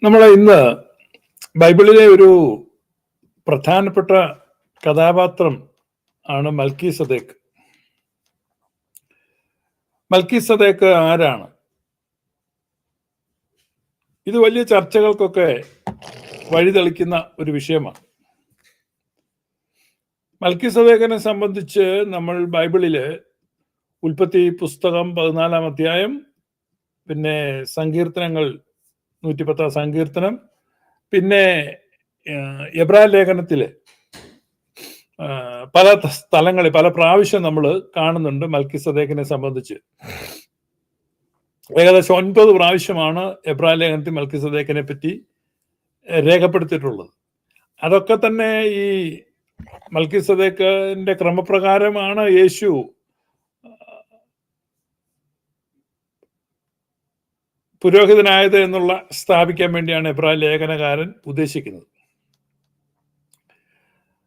നമ്മൾ ഇന്ന് ബൈബിളിലെ ഒരു പ്രധാനപ്പെട്ട കഥാപാത്രം ആണ് മൽക്കീസദേക്ക്. മൽക്കീസദേക്ക് ആരാണ്? ഇത് വലിയ ചർച്ചകൾക്കൊക്കെ വഴിതെളിക്കുന്ന ഒരു വിഷയമാണ്. മൽക്കീസദേക്കിനെ സംബന്ധിച്ച് നമ്മൾ ബൈബിളില് ഉൽപ്പത്തി പുസ്തകം 14 അധ്യായം, പിന്നെ സങ്കീർത്തനങ്ങൾ 110 സങ്കീർത്തനം, പിന്നെ എബ്രായ ലേഖനത്തില് പല സ്ഥലങ്ങളിൽ പല പ്രാവശ്യം നമ്മൾ കാണുന്നുണ്ട് മൽക്കീസദേക്കിനെ സംബന്ധിച്ച്. ഏകദേശം 9 പ്രാവശ്യമാണ് എബ്രായ ലേഖനത്തിൽ മൽക്കീസദേക്കിനെ പറ്റി രേഖപ്പെടുത്തിയിട്ടുള്ളത്. അതൊക്കെ തന്നെ ഈ മൽക്കീസദേക്കിന്റെ ക്രമപ്രകാരമാണ് യേശു പുരോഹിതനായത് എന്നുള്ള സ്ഥാപിക്കാൻ വേണ്ടിയാണ് എബ്രായ ലേഖനകാരൻ ഉദ്ദേശിക്കുന്നത്.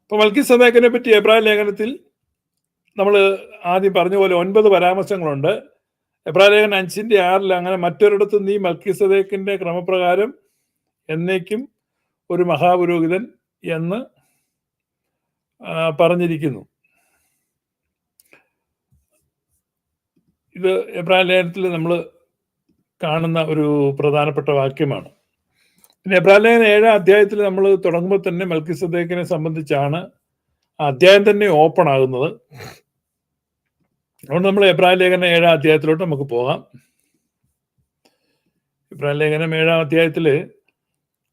അപ്പൊ മൽക്കീസദേക്കിനെ പറ്റി എബ്രായ ലേഖനത്തിൽ നമ്മൾ ആദ്യം പറഞ്ഞ പോലെ 9 പരാമർശങ്ങളുണ്ട്. എബ്രായ ലേഖനം 5:6 അങ്ങനെ മറ്റൊരിടത്ത് നീ മൽക്കീസദേക്കിന്റെ ക്രമപ്രകാരം എന്നേക്കും ഒരു മഹാപുരോഹിതൻ എന്ന് പറഞ്ഞിരിക്കുന്നു. ഇത് എബ്രായ ലേഖനത്തിൽ നമ്മൾ കാണുന്ന ഒരു പ്രധാനപ്പെട്ട വാക്യമാണ്. പിന്നെ എബ്രായ ലേഖനം 7 അധ്യായത്തിൽ നമ്മൾ തുടങ്ങുമ്പോൾ തന്നെ മൽക്കീസദേക്കിനെ സംബന്ധിച്ചാണ് അധ്യായം തന്നെ ഓപ്പൺ ആകുന്നത്. അതുകൊണ്ട് നമ്മൾ എബ്രായ ലേഖനം 7 അധ്യായത്തിലോട്ട് നമുക്ക് പോകാം. എബ്രായ ലേഖനം 7 അധ്യായത്തില്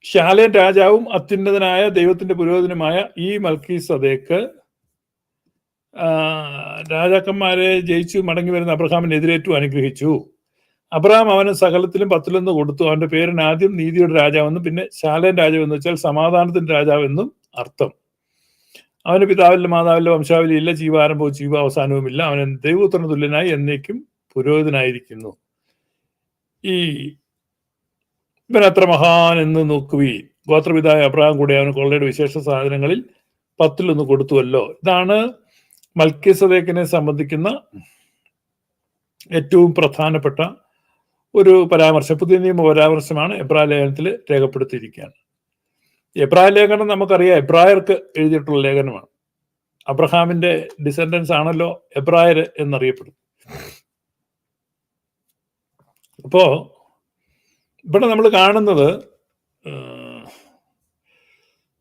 ശാലേം രാജാവും അത്യുന്നതനായ ദൈവത്തിന്റെ പുരോഹിതനുമായ ഈ മൽക്കീസദേക്ക് രാജാക്കന്മാരെ ജയിച്ചു മടങ്ങി വരുന്ന അബ്രഹാമിനെ എതിരേറ്റു അനുഗ്രഹിച്ചു. അബ്രഹാം അവന് സകലത്തിലും 10 കൊടുത്തു. അവന്റെ പേരിന് ആദ്യം നീതിയുടെ രാജാവെന്നും പിന്നെ ശാലേം രാജാവ് എന്ന് വെച്ചാൽ സമാധാനത്തിന്റെ രാജാവെന്നും അർത്ഥം. അവന് പിതാവില്ല മാതാവില്ല വംശാവലി ഇല്ല, ജീവാരംഭവും ജീവാവസാനവും ഇല്ല. അവൻ ദൈവപുത്രന് തുല്യനായി എന്നേക്കും പുരോഹിതനായിരിക്കുന്നു. ഈ ഇവൻ അത്ര മഹാൻ എന്ന് നോക്കുകയും ഗോത്രപിതായ അബ്രഹാം കൂടെ അവന് കൊള്ളയുടെ വിശേഷ സാധനങ്ങളിൽ 10 കൊടുത്തുവല്ലോ. ഇതാണ് മൽക്കീസദേക്കിനെ സംബന്ധിക്കുന്ന ഏറ്റവും പ്രധാനപ്പെട്ട ഒരു പരാമർശം, പുതിയ നിയമ പരാമർശമാണ് എബ്രായ ലേഖനത്തിൽ രേഖപ്പെടുത്തിയിരിക്കുകയാണ്. എബ്രായ ലേഖനം നമുക്കറിയാം എബ്രായർക്ക് എഴുതിയിട്ടുള്ള ലേഖനമാണ്. അബ്രഹാമിന്റെ ഡിസെൻഡൻസ് ആണല്ലോ എബ്രായര് എന്നറിയപ്പെടും. അപ്പോ ഇവിടെ നമ്മൾ കാണുന്നത്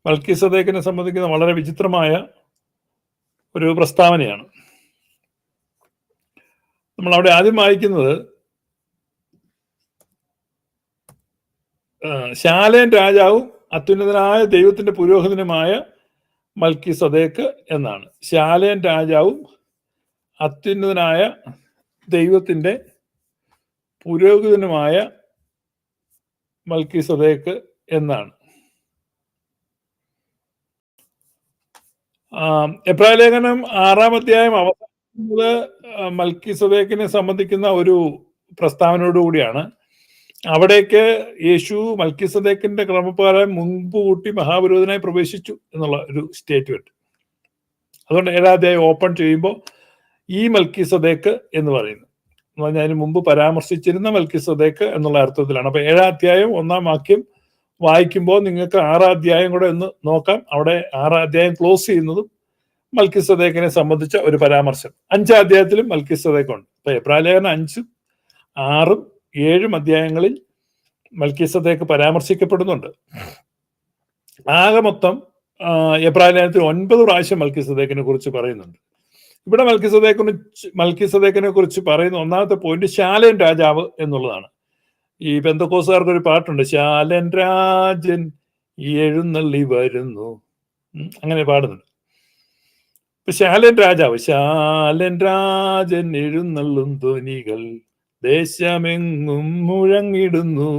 മൽക്കീസദേക്കിനെ സംബന്ധിക്കുന്ന വളരെ വിചിത്രമായ ഒരു പ്രസ്താവനയാണ്. നമ്മൾ അവിടെ ആദ്യം വായിക്കുന്നത് ശാലേം രാജാവും അത്യുന്നതനായ ദൈവത്തിന്റെ പുരോഹിതനുമായ മൽക്കീസദേക്ക് എന്നാണ്. ശാലേം രാജാവും അത്യുന്നതനായ ദൈവത്തിന്റെ പുരോഹിതനുമായ മൽക്കീസദേക്ക് എന്നാണ്. എബ്രായ ലേഖനം 6 അധ്യായം അവസാനിക്കുന്നത് മൽക്കീസദേക്കിനെ സംബന്ധിക്കുന്ന ഒരു പ്രസ്താവനയോടുകൂടിയാണ്. അവിടേക്ക് യേശു മൽക്കീസദേക്കിന്റെ ക്രമപ്രകാരം മുൻപ് കൂട്ടി മഹാപുരോഹിതനായി പ്രവേശിച്ചു എന്നുള്ള ഒരു സ്റ്റേറ്റ്മെന്റ്. അതുകൊണ്ട് 7 അധ്യായം ഓപ്പൺ ചെയ്യുമ്പോൾ ഈ മൽക്കീസദേക്ക് എന്ന് പറയുന്നു. എന്ന് പറഞ്ഞാൽ അതിന് മുമ്പ് പരാമർശിച്ചിരുന്ന മൽക്കീസദേക്ക് എന്നുള്ള അർത്ഥത്തിലാണ്. അപ്പൊ 7 അധ്യായം 1 വാക്യം വായിക്കുമ്പോൾ നിങ്ങൾക്ക് 6 അധ്യായം കൂടെ ഒന്ന് നോക്കാം. അവിടെ 6 അധ്യായം ക്ലോസ് ചെയ്യുന്നതും മൽക്കീസദേക്കിനെ സംബന്ധിച്ച ഒരു പരാമർശം. 5 അധ്യായത്തിലും മൽക്കീസദേക്കുണ്ട്. അപ്പൊ എബ്രായ ലേഖനം 5, 6, 7 അധ്യായങ്ങളിൽ മൽക്കീസദേക്ക് പരാമർശിക്കപ്പെടുന്നുണ്ട്. ആകെ മൊത്തം എബ്രായ ലേഖനത്തിൽ 9 പ്രാവശ്യം മൽക്കീസദേക്കിനെ കുറിച്ച് പറയുന്നുണ്ട്. ഇവിടെ മൽക്കീസദേക്കിനെ കുറിച്ച് പറയുന്ന ഒന്നാമത്തെ പോയിന്റ് ശാലേം രാജാവ് എന്നുള്ളതാണ്. ഈ പെന്തക്കോസുകാർക്ക് ഒരു പാട്ടുണ്ട്, ശാലേം രാജൻ എഴുന്നള്ളി വരുന്നു, അങ്ങനെ പാടുന്നുണ്ട്. ഇപ്പൊ ശാലേം രാജൻ എഴുന്നള്ളും ധ്വനികൾ ദേശമെങ്ങും മുഴങ്ങിടുന്നു.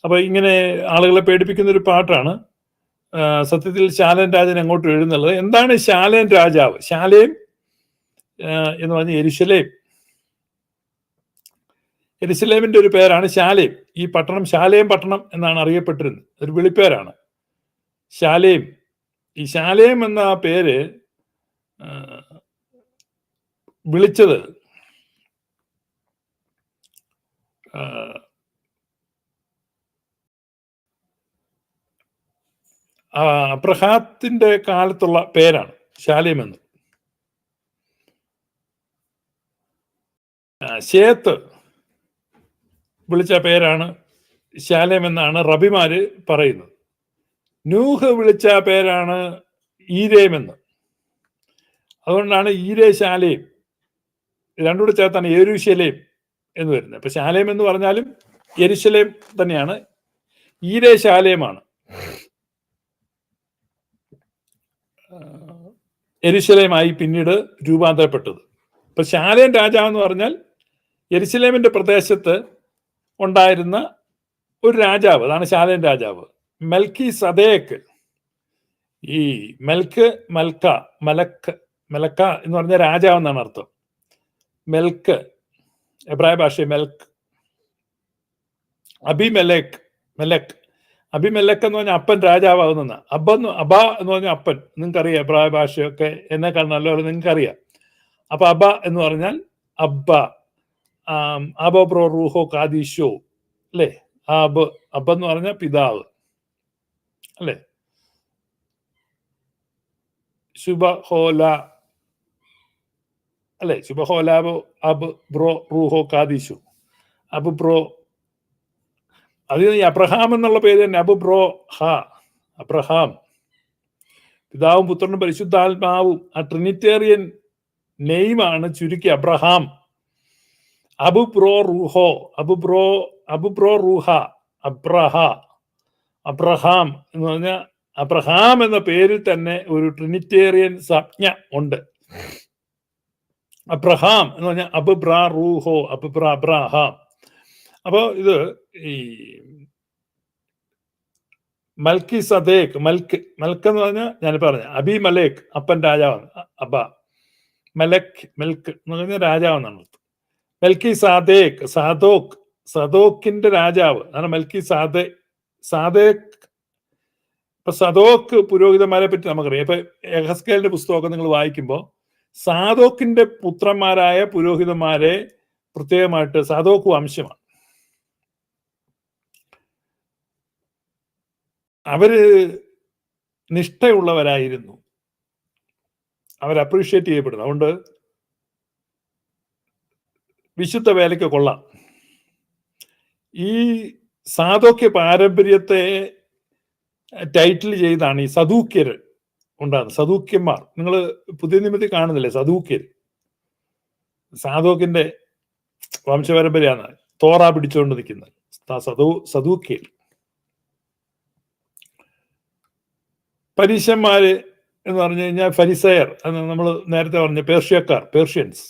അപ്പൊ ഇങ്ങനെ ആളുകളെ പേടിപ്പിക്കുന്ന ഒരു പാട്ടാണ്. സത്യത്തിൽ ശാലേം രാജൻ എങ്ങോട്ട് എഴുന്നള്ളത്. എന്താണ് ശാലേം രാജാവ്? ശാലേം എന്ന് പറഞ്ഞ യെരുശലേമിന്റെ ഒരു പേരാണ് ശാലേം. ഈ പട്ടണം ശാലേം പട്ടണം എന്നാണ് അറിയപ്പെട്ടിരുന്നത്, ഒരു വിളിപ്പേരാണ് ശാലേം. ഈ ശാലേം എന്ന പേര് വിളിച്ചത് അബ്രഹാത്തിന്റെ കാലത്തുള്ള പേരാണ് ശാലേം എന്ന്. ശേത്ത് വിളിച്ച പേരാണ് ശാലേം എന്നാണ് റബിമാര് പറയുന്നത്. നൂഹ് വിളിച്ച പേരാണ് ഈരേം എന്ന്. അതുകൊണ്ടാണ് ഈരേ ശാലേം രണ്ടുകൂടെ ചേർത്താണ് യെരൂശലേം എന്ന് വരുന്നത്. അപ്പൊ ശാലേം എന്ന് പറഞ്ഞാലും യെരൂശലേം തന്നെയാണ്, ഈരേ ശാലേമാണ്. യെരൂശലേമായി പിന്നീട് രൂപാന്തരപ്പെട്ടത്. ഇപ്പൊ ശാലേം രാജാവ് എന്ന് പറഞ്ഞാൽ യെരൂശലേമിന്റെ പ്രദേശത്ത് ഉണ്ടായിരുന്ന ഒരു രാജാവ്, അതാണ് ശാലേം രാജാവ്. മൽക്കിസദേക്ക്, ഈ മലക്ക എന്ന് പറഞ്ഞ രാജാവ് എന്നാണ് അർത്ഥം. മെൽക്ക് എബ്രായ ഭാഷ മെൽക്ക്. അബിമെലേക്ക് എന്ന് പറഞ്ഞാൽ അപ്പൻ രാജാവാകുന്ന. അബ എന്ന് പറഞ്ഞാൽ അപ്പൻ. നിങ്ങൾക്കറിയാം എബ്രായ ഭാഷയൊക്കെ എന്നെക്കാൾ നല്ലപോലെ നിങ്ങൾക്കറിയാം. അപ്പൊ അബ എന്ന് പറഞ്ഞാൽ അബ്ബ, അബോ റൂഹോ കാദീശോ അല്ലേ. അബ് എന്ന് പറഞ്ഞാൽ പിതാവ് അല്ലെ. ശുഭഹോല അല്ലെ, ശുഭഹോലാബോ അബ് ബ്രോ റൂഹോ കാദീശു. അബ് ബ്രോ, അത് ഈ അബ്രഹാം എന്നുള്ള പേര് തന്നെ. അബ് ബ്രോ ഹ, അബ്രഹാം. പിതാവും പുത്രനും പരിശുദ്ധാത്മാവും, ആ ട്രിനിറ്റേറിയൻ നെയിമാണ് ചുരുക്കി അബ്രഹാം. അബു ബ്രോ റൂഹോ, അബു ബ്രോ റൂഹ, അബ്രഹാം എന്ന് പറഞ്ഞാൽ അബ്രഹാം എന്ന പേരിൽ തന്നെ ഒരു ട്രിനിറ്റേറിയൻ സംജ്ഞ ഉണ്ട്. അബ്രഹാം എന്ന് പറഞ്ഞാൽ അബ്ബ്രാ റൂഹോ, അബ്രഹാം. അപ്പോ ഇത് ഈ മൽക്കിസദേക്ക്, മൽക്ക് എന്ന് പറഞ്ഞാൽ ഞാൻ പറഞ്ഞ അബിമലേക്ക് അപ്പൻ രാജാവാണ്. അബ മെൽക്ക് എന്ന് പറഞ്ഞ രാജാവെന്നാണ്. മൽക്കിസദേക്ക്, സദോക്കിന്റെ രാജാവ് അതാണ് സാദേക്ക്. ഇപ്പൊ സദോക്ക് പുരോഹിതന്മാരെ പറ്റി നമുക്കറിയാം. ഇപ്പൊ യെഹെസ്കേലിന്റെ പുസ്തകമൊക്കെ നിങ്ങൾ വായിക്കുമ്പോൾ സാദോക്കിന്റെ പുത്രന്മാരായ പുരോഹിതന്മാരെ പ്രത്യേകമായിട്ട്, സാദോക്ക് വംശമാണ്, അവര് നിഷ്ഠയുള്ളവരായിരുന്നു, അവർ അപ്രീഷിയേറ്റ് ചെയ്യപ്പെടുന്നു. അതുകൊണ്ട് വിശുദ്ധ വേലയ്ക്ക് കൊള്ളാം. ഈ സാദോക്യ പാരമ്പര്യത്തെ ടൈറ്റിൽ ചെയ്താണ് ഈ സദൂക്യർ ഉണ്ടാകുന്നത്. സദൂക്യന്മാർ നിങ്ങൾ പുതിയ നിയമത്തിൽ കാണുന്നില്ലേ? സദൂക്യർ സാദോക്കിന്റെ വംശപാരമ്പര്യമാണ് തോറ പിടിച്ചുകൊണ്ട് നിൽക്കുന്നത്. സദൂക്യർ. പരീശന്മാര് എന്ന് പറഞ്ഞു കഴിഞ്ഞാൽ ഫരിസയർ, നമ്മൾ നേരത്തെ പറഞ്ഞ പേർഷ്യൻസ്,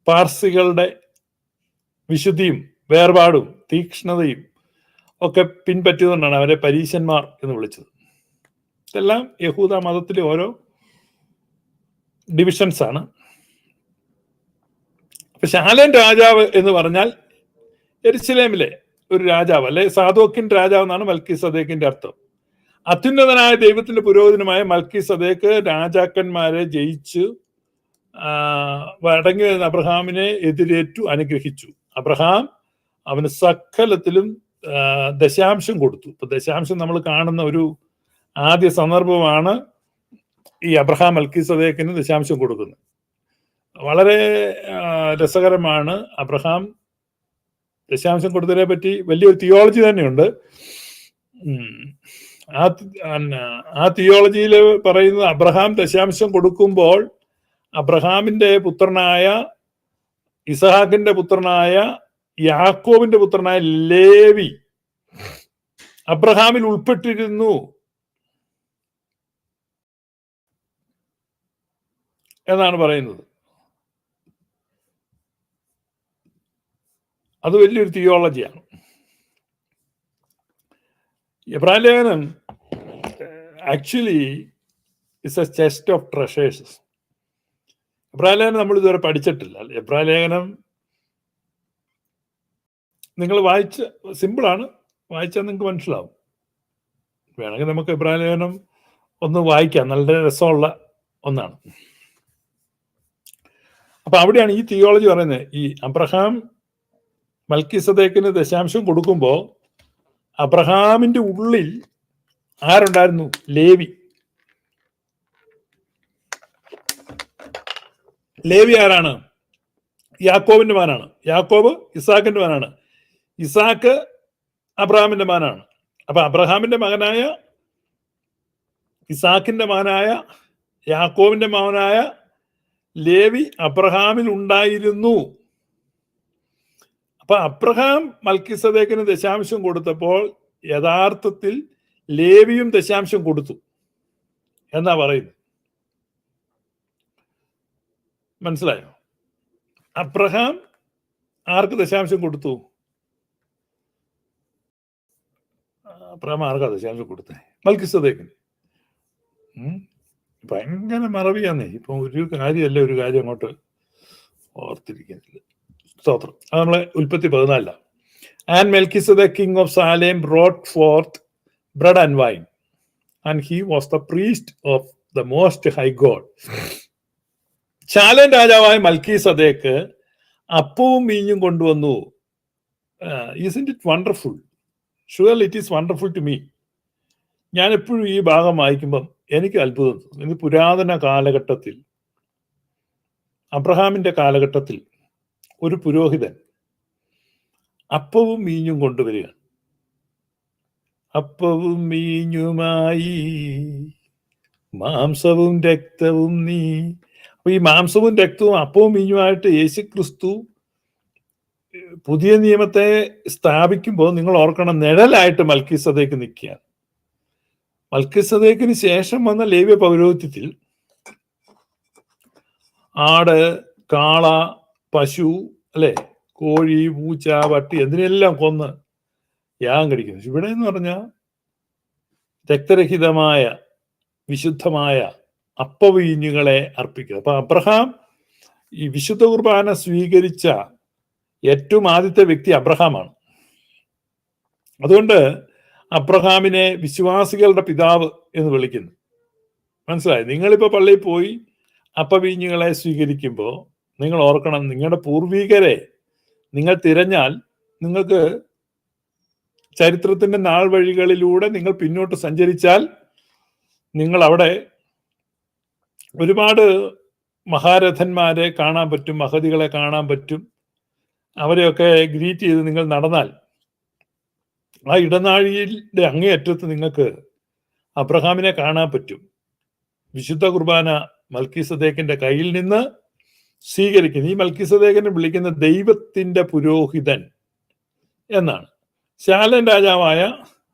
പാർസികളുടെ വിശുദ്ധിയും വേർപാടും തീക്ഷ്ണതയും ഒക്കെ പിൻപറ്റിയതുകൊണ്ടാണ് അവരെ പരീശന്മാർ എന്ന് വിളിച്ചത്. ഇതെല്ലാം യഹൂദ മതത്തിലെ ഓരോ ഡിവിഷൻസ് ആണ്. അപ്പൊ ശാലേം രാജാവ് എന്ന് പറഞ്ഞാൽ യെരൂശലേമിലെ ഒരു രാജാവ്, അല്ലെ സാദോക്കിൻ രാജാവ് എന്നാണ് മൽക്കിസദേക്കിന്റെ അർത്ഥം. അത്യുന്നതനായ ദൈവത്തിന്റെ പുരോഹിതനുമായ മൽക്കിസദേക്ക് രാജാക്കന്മാരെ ജയിച്ചു മടങ്ങി വരുന്ന അബ്രഹാമിനെ എതിരേറ്റു അനുഗ്രഹിച്ചു. അബ്രഹാം അവന് സകലത്തിലും ദശാംശം കൊടുത്തു. ഇപ്പൊ ദശാംശം നമ്മൾ കാണുന്ന ഒരു ആദ്യ സന്ദർഭമാണ് ഈ അബ്രഹാം മൽക്കിസദേക്കിന് ദശാംശം കൊടുക്കുന്നത്. വളരെ രസകരമാണ്. അബ്രഹാം ദശാംശം കൊടുത്തതിനെ പറ്റി വലിയൊരു തിയോളജി തന്നെയുണ്ട്. ആ തിയോളജിയിൽ പറയുന്നത് അബ്രഹാം ദശാംശം കൊടുക്കുമ്പോൾ അബ്രഹാമിന്റെ പുത്രനായ ഇസഹാക്കിന്റെ പുത്രനായ യാക്കോബിന്റെ പുത്രനായ ലേവി അബ്രഹാമിൽ ഉൾപ്പെട്ടിരുന്നു എന്നാണ് പറയുന്നത്. അത് വലിയൊരു തിയോളജിയാണ്. എബ്രായ ലേഖനം actually is A chest of treasures. എബ്രായ ലേഖനം നമ്മൾ ഇതുവരെ പഠിച്ചിട്ടില്ല. എബ്രായ ലേഖനം നിങ്ങൾ സിമ്പിളാണ്, വായിച്ചാൽ നിങ്ങൾക്ക് മനസ്സിലാവും. വേണമെങ്കിൽ നമുക്ക് എബ്രായ ലേഖനം ഒന്ന് വായിക്കാം, നല്ല രസമുള്ള ഒന്നാണ്. അപ്പൊ അവിടെയാണ് ഈ തിയോളജി പറയുന്നത്. ഈ അബ്രഹാം മൽക്കിസദേക്കിന് ദശാംശം കൊടുക്കുമ്പോൾ അബ്രഹാമിന്റെ ഉള്ളിൽ ആരുണ്ടായിരുന്നു? ലേവി. ലേവി ആരാണ്? യാക്കോബിന്റെ മകനാണ്. യാക്കോബ് ഇസാക്കിന്റെ മകനാണ്. ഇസാക്ക് അബ്രഹാമിന്റെ മകനാണ്. അപ്പൊ അബ്രഹാമിന്റെ മകനായ ഇസാക്കിന്റെ മകനായ യാക്കോബിന്റെ മകനായ ലേവി അബ്രഹാമിൽ ഉണ്ടായിരുന്നു. അപ്പൊ അബ്രഹാം മൽക്കിസദേക്കിന് ദശാംശം കൊടുത്തപ്പോൾ യഥാർത്ഥത്തിൽ ലേവിയും ദശാംശം കൊടുത്തു എന്നാ പറയുന്നത്. മനസ്സിലായോ? അബ്രഹാം ആർക്ക് ദശാംശം കൊടുത്തു? അബ്രഹാം ആർക്കാ ദശാംശം കൊടുത്തേ? മൽക്കിസദേക്കിന്. ഭയങ്കര മറവിയാന്നേ. ഇപ്പൊ ഒരു കാര്യമല്ല ഒരു കാര്യം അങ്ങോട്ട് ഓർത്തിരിക്കുന്നില്ല. സ്തോത്രം. അത് നമ്മളെ ഉൽപ്പത്തി 14. And Melchizedek king of Salem brought forth bread and wine and he was the priest of the most high God. ശാലേം രാജാവായ മൽക്കിസദേക്ക് അപ്പവും മീഞ്ഞും കൊണ്ടുവന്നു. Isn't it wonderful? Surely it is wonderful to me. ഞാൻ എപ്പോഴും ഈ ഭാഗം വായിക്കുമ്പം എനിക്ക് അത്ഭുതം. ഇത് പുരാതന കാലഘട്ടത്തിൽ, അബ്രഹാമിന്റെ കാലഘട്ടത്തിൽ ഒരു പുരോഹിതൻ അപ്പവും മീഞ്ഞും കൊണ്ടുവരിക. അപ്പവും മീഞ്ഞുമായി മാംസവും രക്തവും നീ. അപ്പൊ ഈ മാംസവും രക്തവും അപ്പവും മീഞ്ഞുമായിട്ട് യേശുക്രിസ്തു പുതിയ നിയമത്തെ സ്ഥാപിക്കുമ്പോൾ നിങ്ങൾ ഓർക്കണം, നിഴലായിട്ട് മൽക്കിസദേക്ക് നിൽക്കുകയാണ്. മൽക്കിസദേക്കിന് ശേഷം വന്ന ലേവ്യ പൗരോഹിത്യത്തിൽ ആട്, കാള, പശു, അല്ലെ, കോഴി, പൂച്ച, പട്ടി എന്തിനെല്ലാം കൊന്ന് യാഗം കഴിക്കുന്നു. ഇവിടെ എന്ന് പറഞ്ഞാൽ രക്തരഹിതമായ വിശുദ്ധമായ അപ്പവീഞ്ഞുകളെ അർപ്പിക്കുക. അപ്പൊ അബ്രഹാം ഈ വിശുദ്ധ കുർബാന സ്വീകരിച്ച ഏറ്റവും ആദ്യത്തെ വ്യക്തി അബ്രഹാമാണ്. അതുകൊണ്ട് അബ്രഹാമിനെ വിശ്വാസികളുടെ പിതാവ് എന്ന് വിളിക്കുന്നു. മനസ്സിലായി? നിങ്ങളിപ്പോ പള്ളിയിൽ പോയി അപ്പവീഞ്ഞുകളെ സ്വീകരിക്കുമ്പോൾ നിങ്ങൾ ഓർക്കണം, നിങ്ങളുടെ പൂർവികരെ നിങ്ങൾ തിരഞ്ഞാൽ നിങ്ങൾക്ക് ചരിത്രത്തിന്റെ നാൾ വഴികളിലൂടെ നിങ്ങൾ പിന്നോട്ട് സഞ്ചരിച്ചാൽ നിങ്ങൾ അവിടെ ഒരുപാട് മഹാരഥന്മാരെ കാണാൻ പറ്റും, മഹതികളെ കാണാൻ പറ്റും. അവരെയൊക്കെ ഗ്രീറ്റ് ചെയ്ത് നിങ്ങൾ നടന്നാൽ ആ ഇടനാഴിയുടെ അങ്ങേയറ്റത്ത് നിങ്ങൾക്ക് അബ്രഹാമിനെ കാണാൻ പറ്റും. വിശുദ്ധ കുർബാന മൽക്കിസദേക്കിന്റെ കയ്യിൽ നിന്ന് സ്വീകരിക്കുന്നു. ഈ മൽക്കിസദേക്കിനെ വിളിക്കുന്ന ദൈവത്തിന്റെ പുരോഹിതൻ എന്നാണ്. ശാലേം രാജാവായ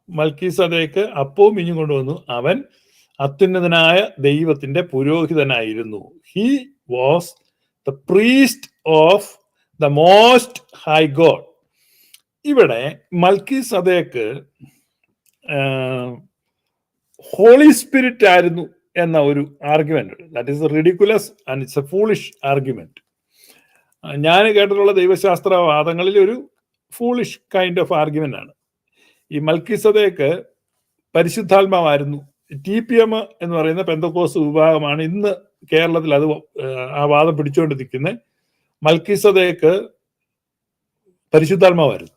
മൽക്കിസദേക്ക് അപ്പവും മീഞ്ഞും കൊണ്ടുവന്നു. അവൻ അത്യുന്നതനായ ദൈവത്തിന്റെ പുരോഹിതനായിരുന്നു. He was the priest of the most high God. ഇവിടെ മൽക്കിസദേക്ക് ഹോളി സ്പിരിറ്റ് ആയിരുന്നു എന്ന ഒരു argument. That is ridiculous and it's a foolish argument. ഞാൻ കേട്ടിട്ടുള്ള ദൈവശാസ്ത്ര വാദങ്ങളിൽ ഒരു ഫൂളിഷ് കൈൻഡ് ഓഫ് ആർഗ്യുമെന്റ് ആണ്. ഈ മൽക്കിസദേക്ക് പരിശുദ്ധാത്മാവായിരുന്നു. TPM എന്ന് പറയുന്ന പെന്തക്കോസ് വിഭാഗമാണ് ഇന്ന് കേരളത്തിൽ അത് ആ വാദം പിടിച്ചുകൊണ്ട് നിൽക്കുന്നത്. മൽക്കിസദേക്ക് പരിശുദ്ധാത്മാവായിരുന്നു.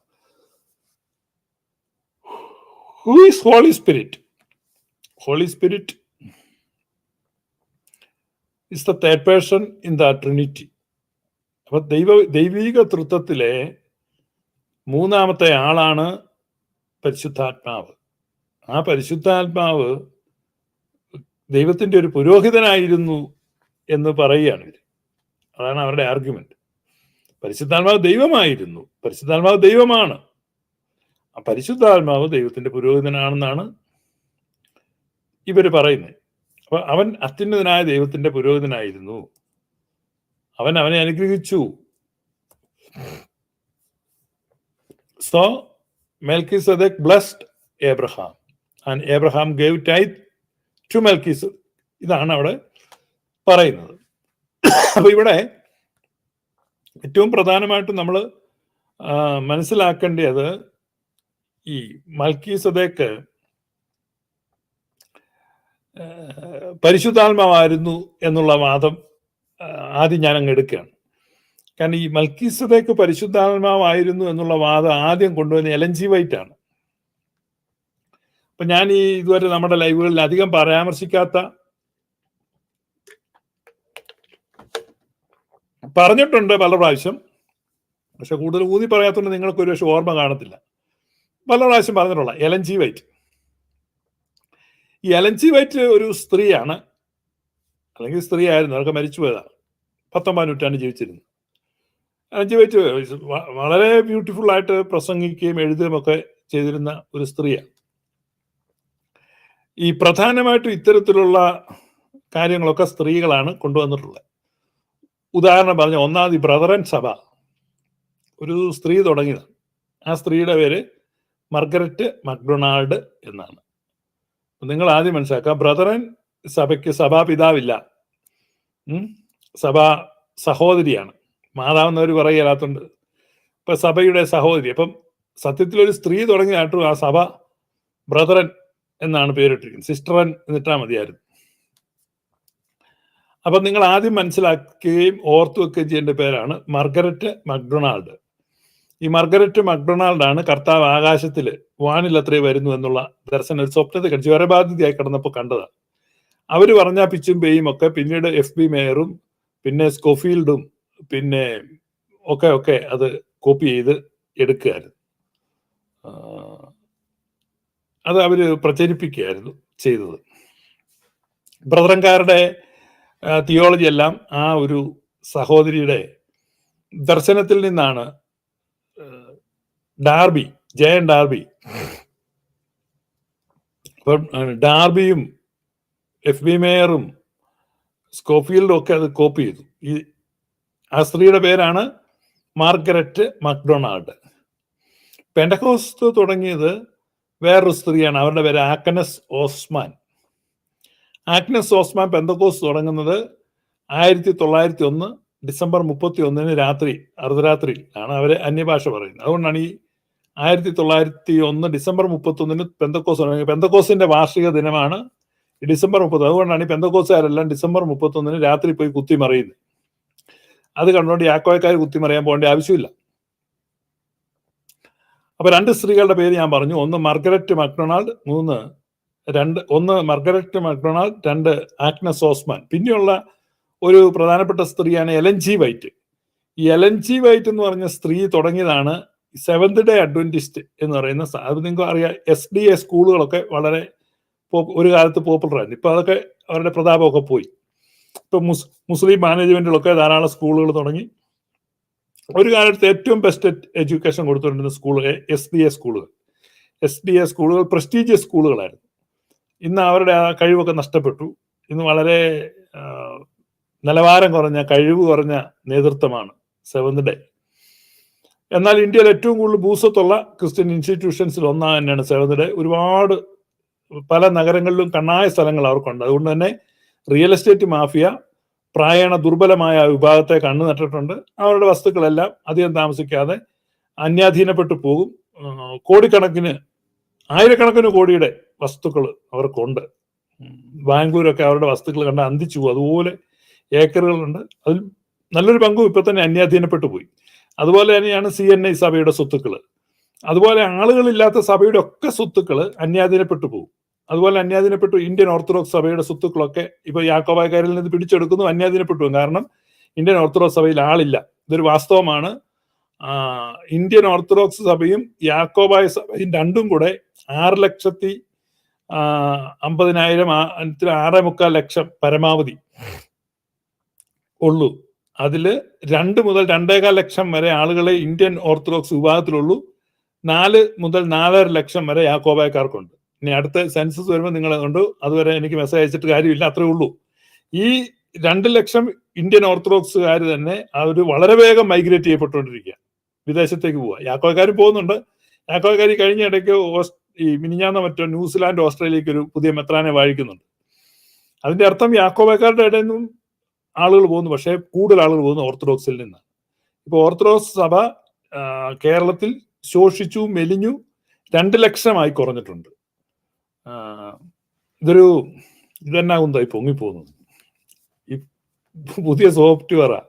Who is Holy Spirit? Holy Spirit is the third person in the Trinity. അപ്പൊ ദൈവിക തൃത്വത്തിലെ മൂന്നാമത്തെ ആളാണ് പരിശുദ്ധാത്മാവ്. ആ പരിശുദ്ധാത്മാവ് ദൈവത്തിന്റെ ഒരു പുരോഹിതനായിരുന്നു എന്ന് പറയുകയാണ് ഇവർ. അതാണ് അവരുടെ ആർഗ്യുമെന്റ്. പരിശുദ്ധാത്മാവ് ദൈവമായിരുന്നു, പരിശുദ്ധാത്മാവ് ദൈവമാണ്, ആ പരിശുദ്ധാത്മാവ് ദൈവത്തിന്റെ പുരോഹിതനാണെന്നാണ് ഇവര് പറയുന്നത്. അപ്പൊ അവൻ അത്യുന്നതനായ ദൈവത്തിന്റെ പുരോഹിതനായിരുന്നു. അവൻ അവനെ അനുഗ്രഹിച്ചു. So Melchizedek blessed Abraham and Abraham gave tithe to Melchizedek. ഇതാണ് അവിടെ പറയുന്നത്. അപ്പൊ ഇവിടെ ഏറ്റവും പ്രധാനമായിട്ടും നമ്മൾ മനസ്സിലാക്കേണ്ടത് ഈ മൽക്കീസദേക്ക് പരിശുദ്ധാത്മാവായിരുന്നു എന്നുള്ള വാദം ആദ്യം ഞാൻ അങ്ങ് എടുക്കുകയാണ്. കാരണം ഈ മൽക്കീസദേക്ക് പരിശുദ്ധാത്മാവായിരുന്നു എന്നുള്ള വാദം ആദ്യം കൊണ്ടുവന്ന എലൻ ജി വൈറ്റ് ആണ്. അപ്പൊ ഞാൻ ഇതുവരെ നമ്മുടെ ലൈവുകളിൽ അധികം പരാമർശിക്കാത്ത, പറഞ്ഞിട്ടുണ്ട് പല പ്രാവശ്യം, പക്ഷെ കൂടുതൽ ഊന്നി പറയാത്തതുകൊണ്ട് നിങ്ങൾക്ക് ഒരു പക്ഷെ ഓർമ്മ കാണത്തില്ല. പല പ്രാവശ്യം പറഞ്ഞിട്ടുള്ള എലൻ ജി വൈറ്റ്. ഈ എലൻ ജി വൈറ്റ് ഒരു സ്ത്രീയാണ്, അല്ലെങ്കിൽ സ്ത്രീ ആയിരുന്നു, അതൊക്കെ മരിച്ചുപോയതാണ്. 19-ാം നൂറ്റാണ്ട് ജീവിച്ചിരുന്നു. എലൻ ജി വൈറ്റ് വളരെ ബ്യൂട്ടിഫുൾ ആയിട്ട് പ്രസംഗിക്കുകയും എഴുതുകയും ഒക്കെ ചെയ്തിരുന്ന ഒരു സ്ത്രീയാണ്. ഈ പ്രധാനമായിട്ടും ഇത്തരത്തിലുള്ള കാര്യങ്ങളൊക്കെ സ്ത്രീകളാണ് കൊണ്ടുവന്നിട്ടുള്ളത്. ഉദാഹരണം പറഞ്ഞ ഒന്നാമത് ഈ ബ്രദറൻ സഭ ഒരു സ്ത്രീ തുടങ്ങിയതാണ്. ആ സ്ത്രീയുടെ പേര് മാർഗരറ്റ് മക്ഡൊണാൾഡ് എന്നാണ്. നിങ്ങൾ ആദ്യം മനസ്സിലാക്കുക, ബ്രദറൻ സഭയ്ക്ക് സഭാപിതാവില്ല, സഭാ സഹോദരിയാണ്. മാതാവെന്നവർ പറയുകയില്ലാത്തതുകൊണ്ട് ഇപ്പൊ സഭയുടെ സഹോദരി. അപ്പം സത്യത്തിൽ ഒരു സ്ത്രീ തുടങ്ങിയായിട്ടും ആ സഭ ബ്രദറൻ എന്നാണ് പേരിട്ടിരിക്കുന്നത്. സിസ്റ്ററൻ എന്നിട്ടാ മതിയായിരുന്നു. അപ്പൊ നിങ്ങൾ ആദ്യം മനസ്സിലാക്കുകയും ഓർത്തു വെക്കുകയും ചെയ്യേണ്ട പേരാണ് മാർഗരറ്റ് മക്ഡൊണാൾഡ്. ഈ മാർഗരറ്റ് മക്ഡൊണാൾഡ് ആണ് കർത്താവ് ആകാശത്തിൽ വാനിൽ അത്രേ വരുന്നു എന്നുള്ള ദർശനം ഒരു സ്വപ്നത്തെ കണ്ടു, ജ്വരബാധിതയായി കിടന്നപ്പോൾ കണ്ടതാണ്. അവര് പറഞ്ഞ പിച്ചും പേയും ഒക്കെ പിന്നീട് FB മേയറും പിന്നെ സ്കോഫീൽഡും പിന്നെ ഒക്കെ അത് കോപ്പി ചെയ്ത് എടുക്കുകയായിരുന്നു. അത് അവര് പ്രചരിപ്പിക്കുകയായിരുന്നു ചെയ്തത്. ബ്രദറൻകാരുടെ തിയോളജി എല്ലാം ആ ഒരു സഹോദരിയുടെ ദർശനത്തിൽ നിന്നാണ്. ഡാർബി, ജയൻ ഡാർബി, അപ്പം ഡാർബിയും FB മേയറും സ്കോഫീൽഡും ഒക്കെ അത് കോപ്പി ചെയ്തു. ആ സ്ത്രീയുടെ പേരാണ് മാർഗരറ്റ് മക്ഡൊണാൾഡ്. പെന്തക്കോസ്ത് തുടങ്ങിയത് വേറൊരു സ്ത്രീയാണ്, അവരുടെ പേര് ആഗ്നസ് ഓസ്മാൻ. ആഗ്നസ് ഓസ്മാൻ പെന്തക്കോസ്ത് തുടങ്ങുന്നത് 1901 ഡിസംബർ 31 രാത്രി അർദ്ധരാത്രിയിൽ ആണ് അവര് അന്യഭാഷ പറയുന്നത്. അതുകൊണ്ടാണ് ഈ 1901 ഡിസംബർ 31 പെന്തക്കോസ് തുടങ്ങി. പെന്തക്കോസിന്റെ വാർഷിക ദിനമാണ് ഡിസംബർ 30. അതുകൊണ്ടാണ് ഈ പെന്തക്കോസുകാരെല്ലാം ഡിസംബർ 31 രാത്രി പോയി കുത്തിമറിയുന്നത്. അത് കണ്ടുകൊണ്ട് യാക്കോബക്കാർ കുത്തിമറിയാൻ പോകേണ്ട ആവശ്യമില്ല. അപ്പൊ രണ്ട് സ്ത്രീകളുടെ പേര് ഞാൻ പറഞ്ഞു. ഒന്ന് മാർഗരറ്റ് മക്ഡൊണാൾഡ്, ഒന്ന് മാർഗരറ്റ് മക്ഡൊണാൾഡ്, രണ്ട് ആഗ്നസ് ഓസ്മാൻ. പിന്നെയുള്ള ഒരു പ്രധാനപ്പെട്ട സ്ത്രീയാണ് എലൻ ജി വൈറ്റ്. ഈ എലൻ ജി വൈറ്റ് എന്ന് പറഞ്ഞ സ്ത്രീ തുടങ്ങിയതാണ് സെവന്ത് ഡേ അഡ്വന്റിസ്റ്റ് എന്ന് പറയുന്ന. അത് നിങ്ങൾക്ക് അറിയാം, SDA സ്കൂളുകളൊക്കെ വളരെ ഒരു കാലത്ത് പോപ്പുലർ ആയിരുന്നു. ഇപ്പൊ അതൊക്കെ അവരുടെ പ്രതാപമൊക്കെ പോയി. ഇപ്പൊ മുസ്ലിം മാനേജ്മെന്റിലൊക്കെ ധാരാളം സ്കൂളുകൾ തുടങ്ങി. ഒരു കാലത്ത് ഏറ്റവും ബെസ്റ്റ് എഡ്യൂക്കേഷൻ കൊടുത്തുകൊണ്ടിരുന്ന സ്കൂൾ SDA സ്കൂളുകൾ പ്രസ്റ്റീജിയസ് സ്കൂളുകളായിരുന്നു. ഇന്ന് അവരുടെ ആ കഴിവൊക്കെ നഷ്ടപ്പെട്ടു. ഇന്ന് വളരെ നിലവാരം കുറഞ്ഞ, കഴിവ് കുറഞ്ഞ നേതൃത്വമാണ് സെവന്ത് ഡേ. എന്നാൽ ഇന്ത്യയിൽ ഏറ്റവും കൂടുതൽ ഭൂസ്വത്തുള്ള ക്രിസ്ത്യൻ ഇൻസ്റ്റിറ്റ്യൂഷൻസിൽ ഒന്നാണ് തന്നെയാണ് സെവന്ത് ഡേ. ഒരുപാട് പല നഗരങ്ങളിലും കണ്ണായ സ്ഥലങ്ങൾ അവർക്കുണ്ട്. അതുകൊണ്ട് തന്നെ റിയൽ എസ്റ്റേറ്റ് മാഫിയ പ്രായണ ദുർബലമായ വിഭാഗത്തെ കണ്ണു നട്ടിട്ടുണ്ട്. അവരുടെ വസ്തുക്കളെല്ലാം അധികം താമസിക്കാതെ അന്യാധീനപ്പെട്ടു പോകും. കോടിക്കണക്കിന്, ആയിരക്കണക്കിന് കോടിയുടെ വസ്തുക്കൾ അവർക്കുണ്ട്. ബാംഗ്ലൂരൊക്കെ അവരുടെ വസ്തുക്കൾ കണ്ട് അന്തിച്ചു പോകും. അതുപോലെ ഏക്കറുകളുണ്ട്. അതിൽ നല്ലൊരു പങ്കും ഇപ്പൊ തന്നെ അന്യാധീനപ്പെട്ടു പോയി. അതുപോലെ തന്നെയാണ് CNI സഭയുടെ സ്വത്തുക്കൾ. അതുപോലെ ആളുകളില്ലാത്ത സഭയുടെ ഒക്കെ സ്വത്തുക്കൾ അന്യാധീനപ്പെട്ടു പോകും. അതുപോലെ അന്യാധീനപ്പെട്ടു ഇന്ത്യൻ ഓർത്തഡോക്സ് സഭയുടെ സ്വത്തുക്കളൊക്കെ ഇപ്പൊ യാക്കോബായക്കാരിൽ നിന്ന് പിടിച്ചെടുക്കുന്നു, അന്യാധീനപ്പെട്ടു. കാരണം ഇന്ത്യൻ ഓർത്തഡോക്സ് സഭയിൽ ആളില്ല. ഇതൊരു വാസ്തവമാണ്. ഇന്ത്യൻ ഓർത്തഡോക്സ് സഭയും യാക്കോബായ സഭയും രണ്ടും കൂടെ 6,50,000 6,50,000 ലക്ഷം പരമാവധി ഉള്ളൂ. അതില് 2 മുതൽ 2.25 ലക്ഷം വരെ ആളുകളെ ഇന്ത്യൻ ഓർത്തഡോക്സ് വിഭാഗത്തിലുള്ളൂ. 4 മുതൽ 4.5 ലക്ഷം വരെ യാക്കോബായക്കാർക്കുണ്ട്. ഇനി അടുത്ത സെൻസസ് വരുമ്പോൾ നിങ്ങൾ അതുകൊണ്ട് അതുവരെ എനിക്ക് മെസ്സേജ് അയച്ചിട്ട് കാര്യമില്ല, അത്രേ ഉള്ളൂ. ഈ 2 ലക്ഷം ഇന്ത്യൻ ഓർത്തഡോക്സുകാർ തന്നെ അവർ വളരെ വേഗം മൈഗ്രേറ്റ് ചെയ്യപ്പെട്ടുകൊണ്ടിരിക്കുക, വിദേശത്തേക്ക് പോവുക. യാക്കോബായക്കാരും പോകുന്നുണ്ട്. യാക്കോബായക്കാർ കഴിഞ്ഞ ഇടയ്ക്ക് ഈ മിനിഞ്ഞാന്നോ മറ്റോ ന്യൂസിലാൻഡ്, ഓസ്ട്രേലിയക്ക് ഒരു പുതിയ മെത്രാനെ വാഴിക്കുന്നുണ്ട്. അതിന്റെ അർത്ഥം യാക്കോബായക്കാരുടെ ഇടയിൽ നിന്നും ആളുകൾ പോകുന്നു, പക്ഷേ കൂടുതൽ ആളുകൾ പോകുന്നു ഓർത്തഡോക്സിൽ നിന്നാണ്. ഇപ്പൊ ഓർത്തഡോക്സ് സഭ കേരളത്തിൽ ശോഷിച്ചു, മെലിഞ്ഞു, 2 ലക്ഷമായി കുറഞ്ഞിട്ടുണ്ട്. ഇതെന്നാകുന്നതായി പൊങ്ങിപ്പോകുന്നത്. ഈ പുതിയ സോഫ്റ്റ്വെയറാ,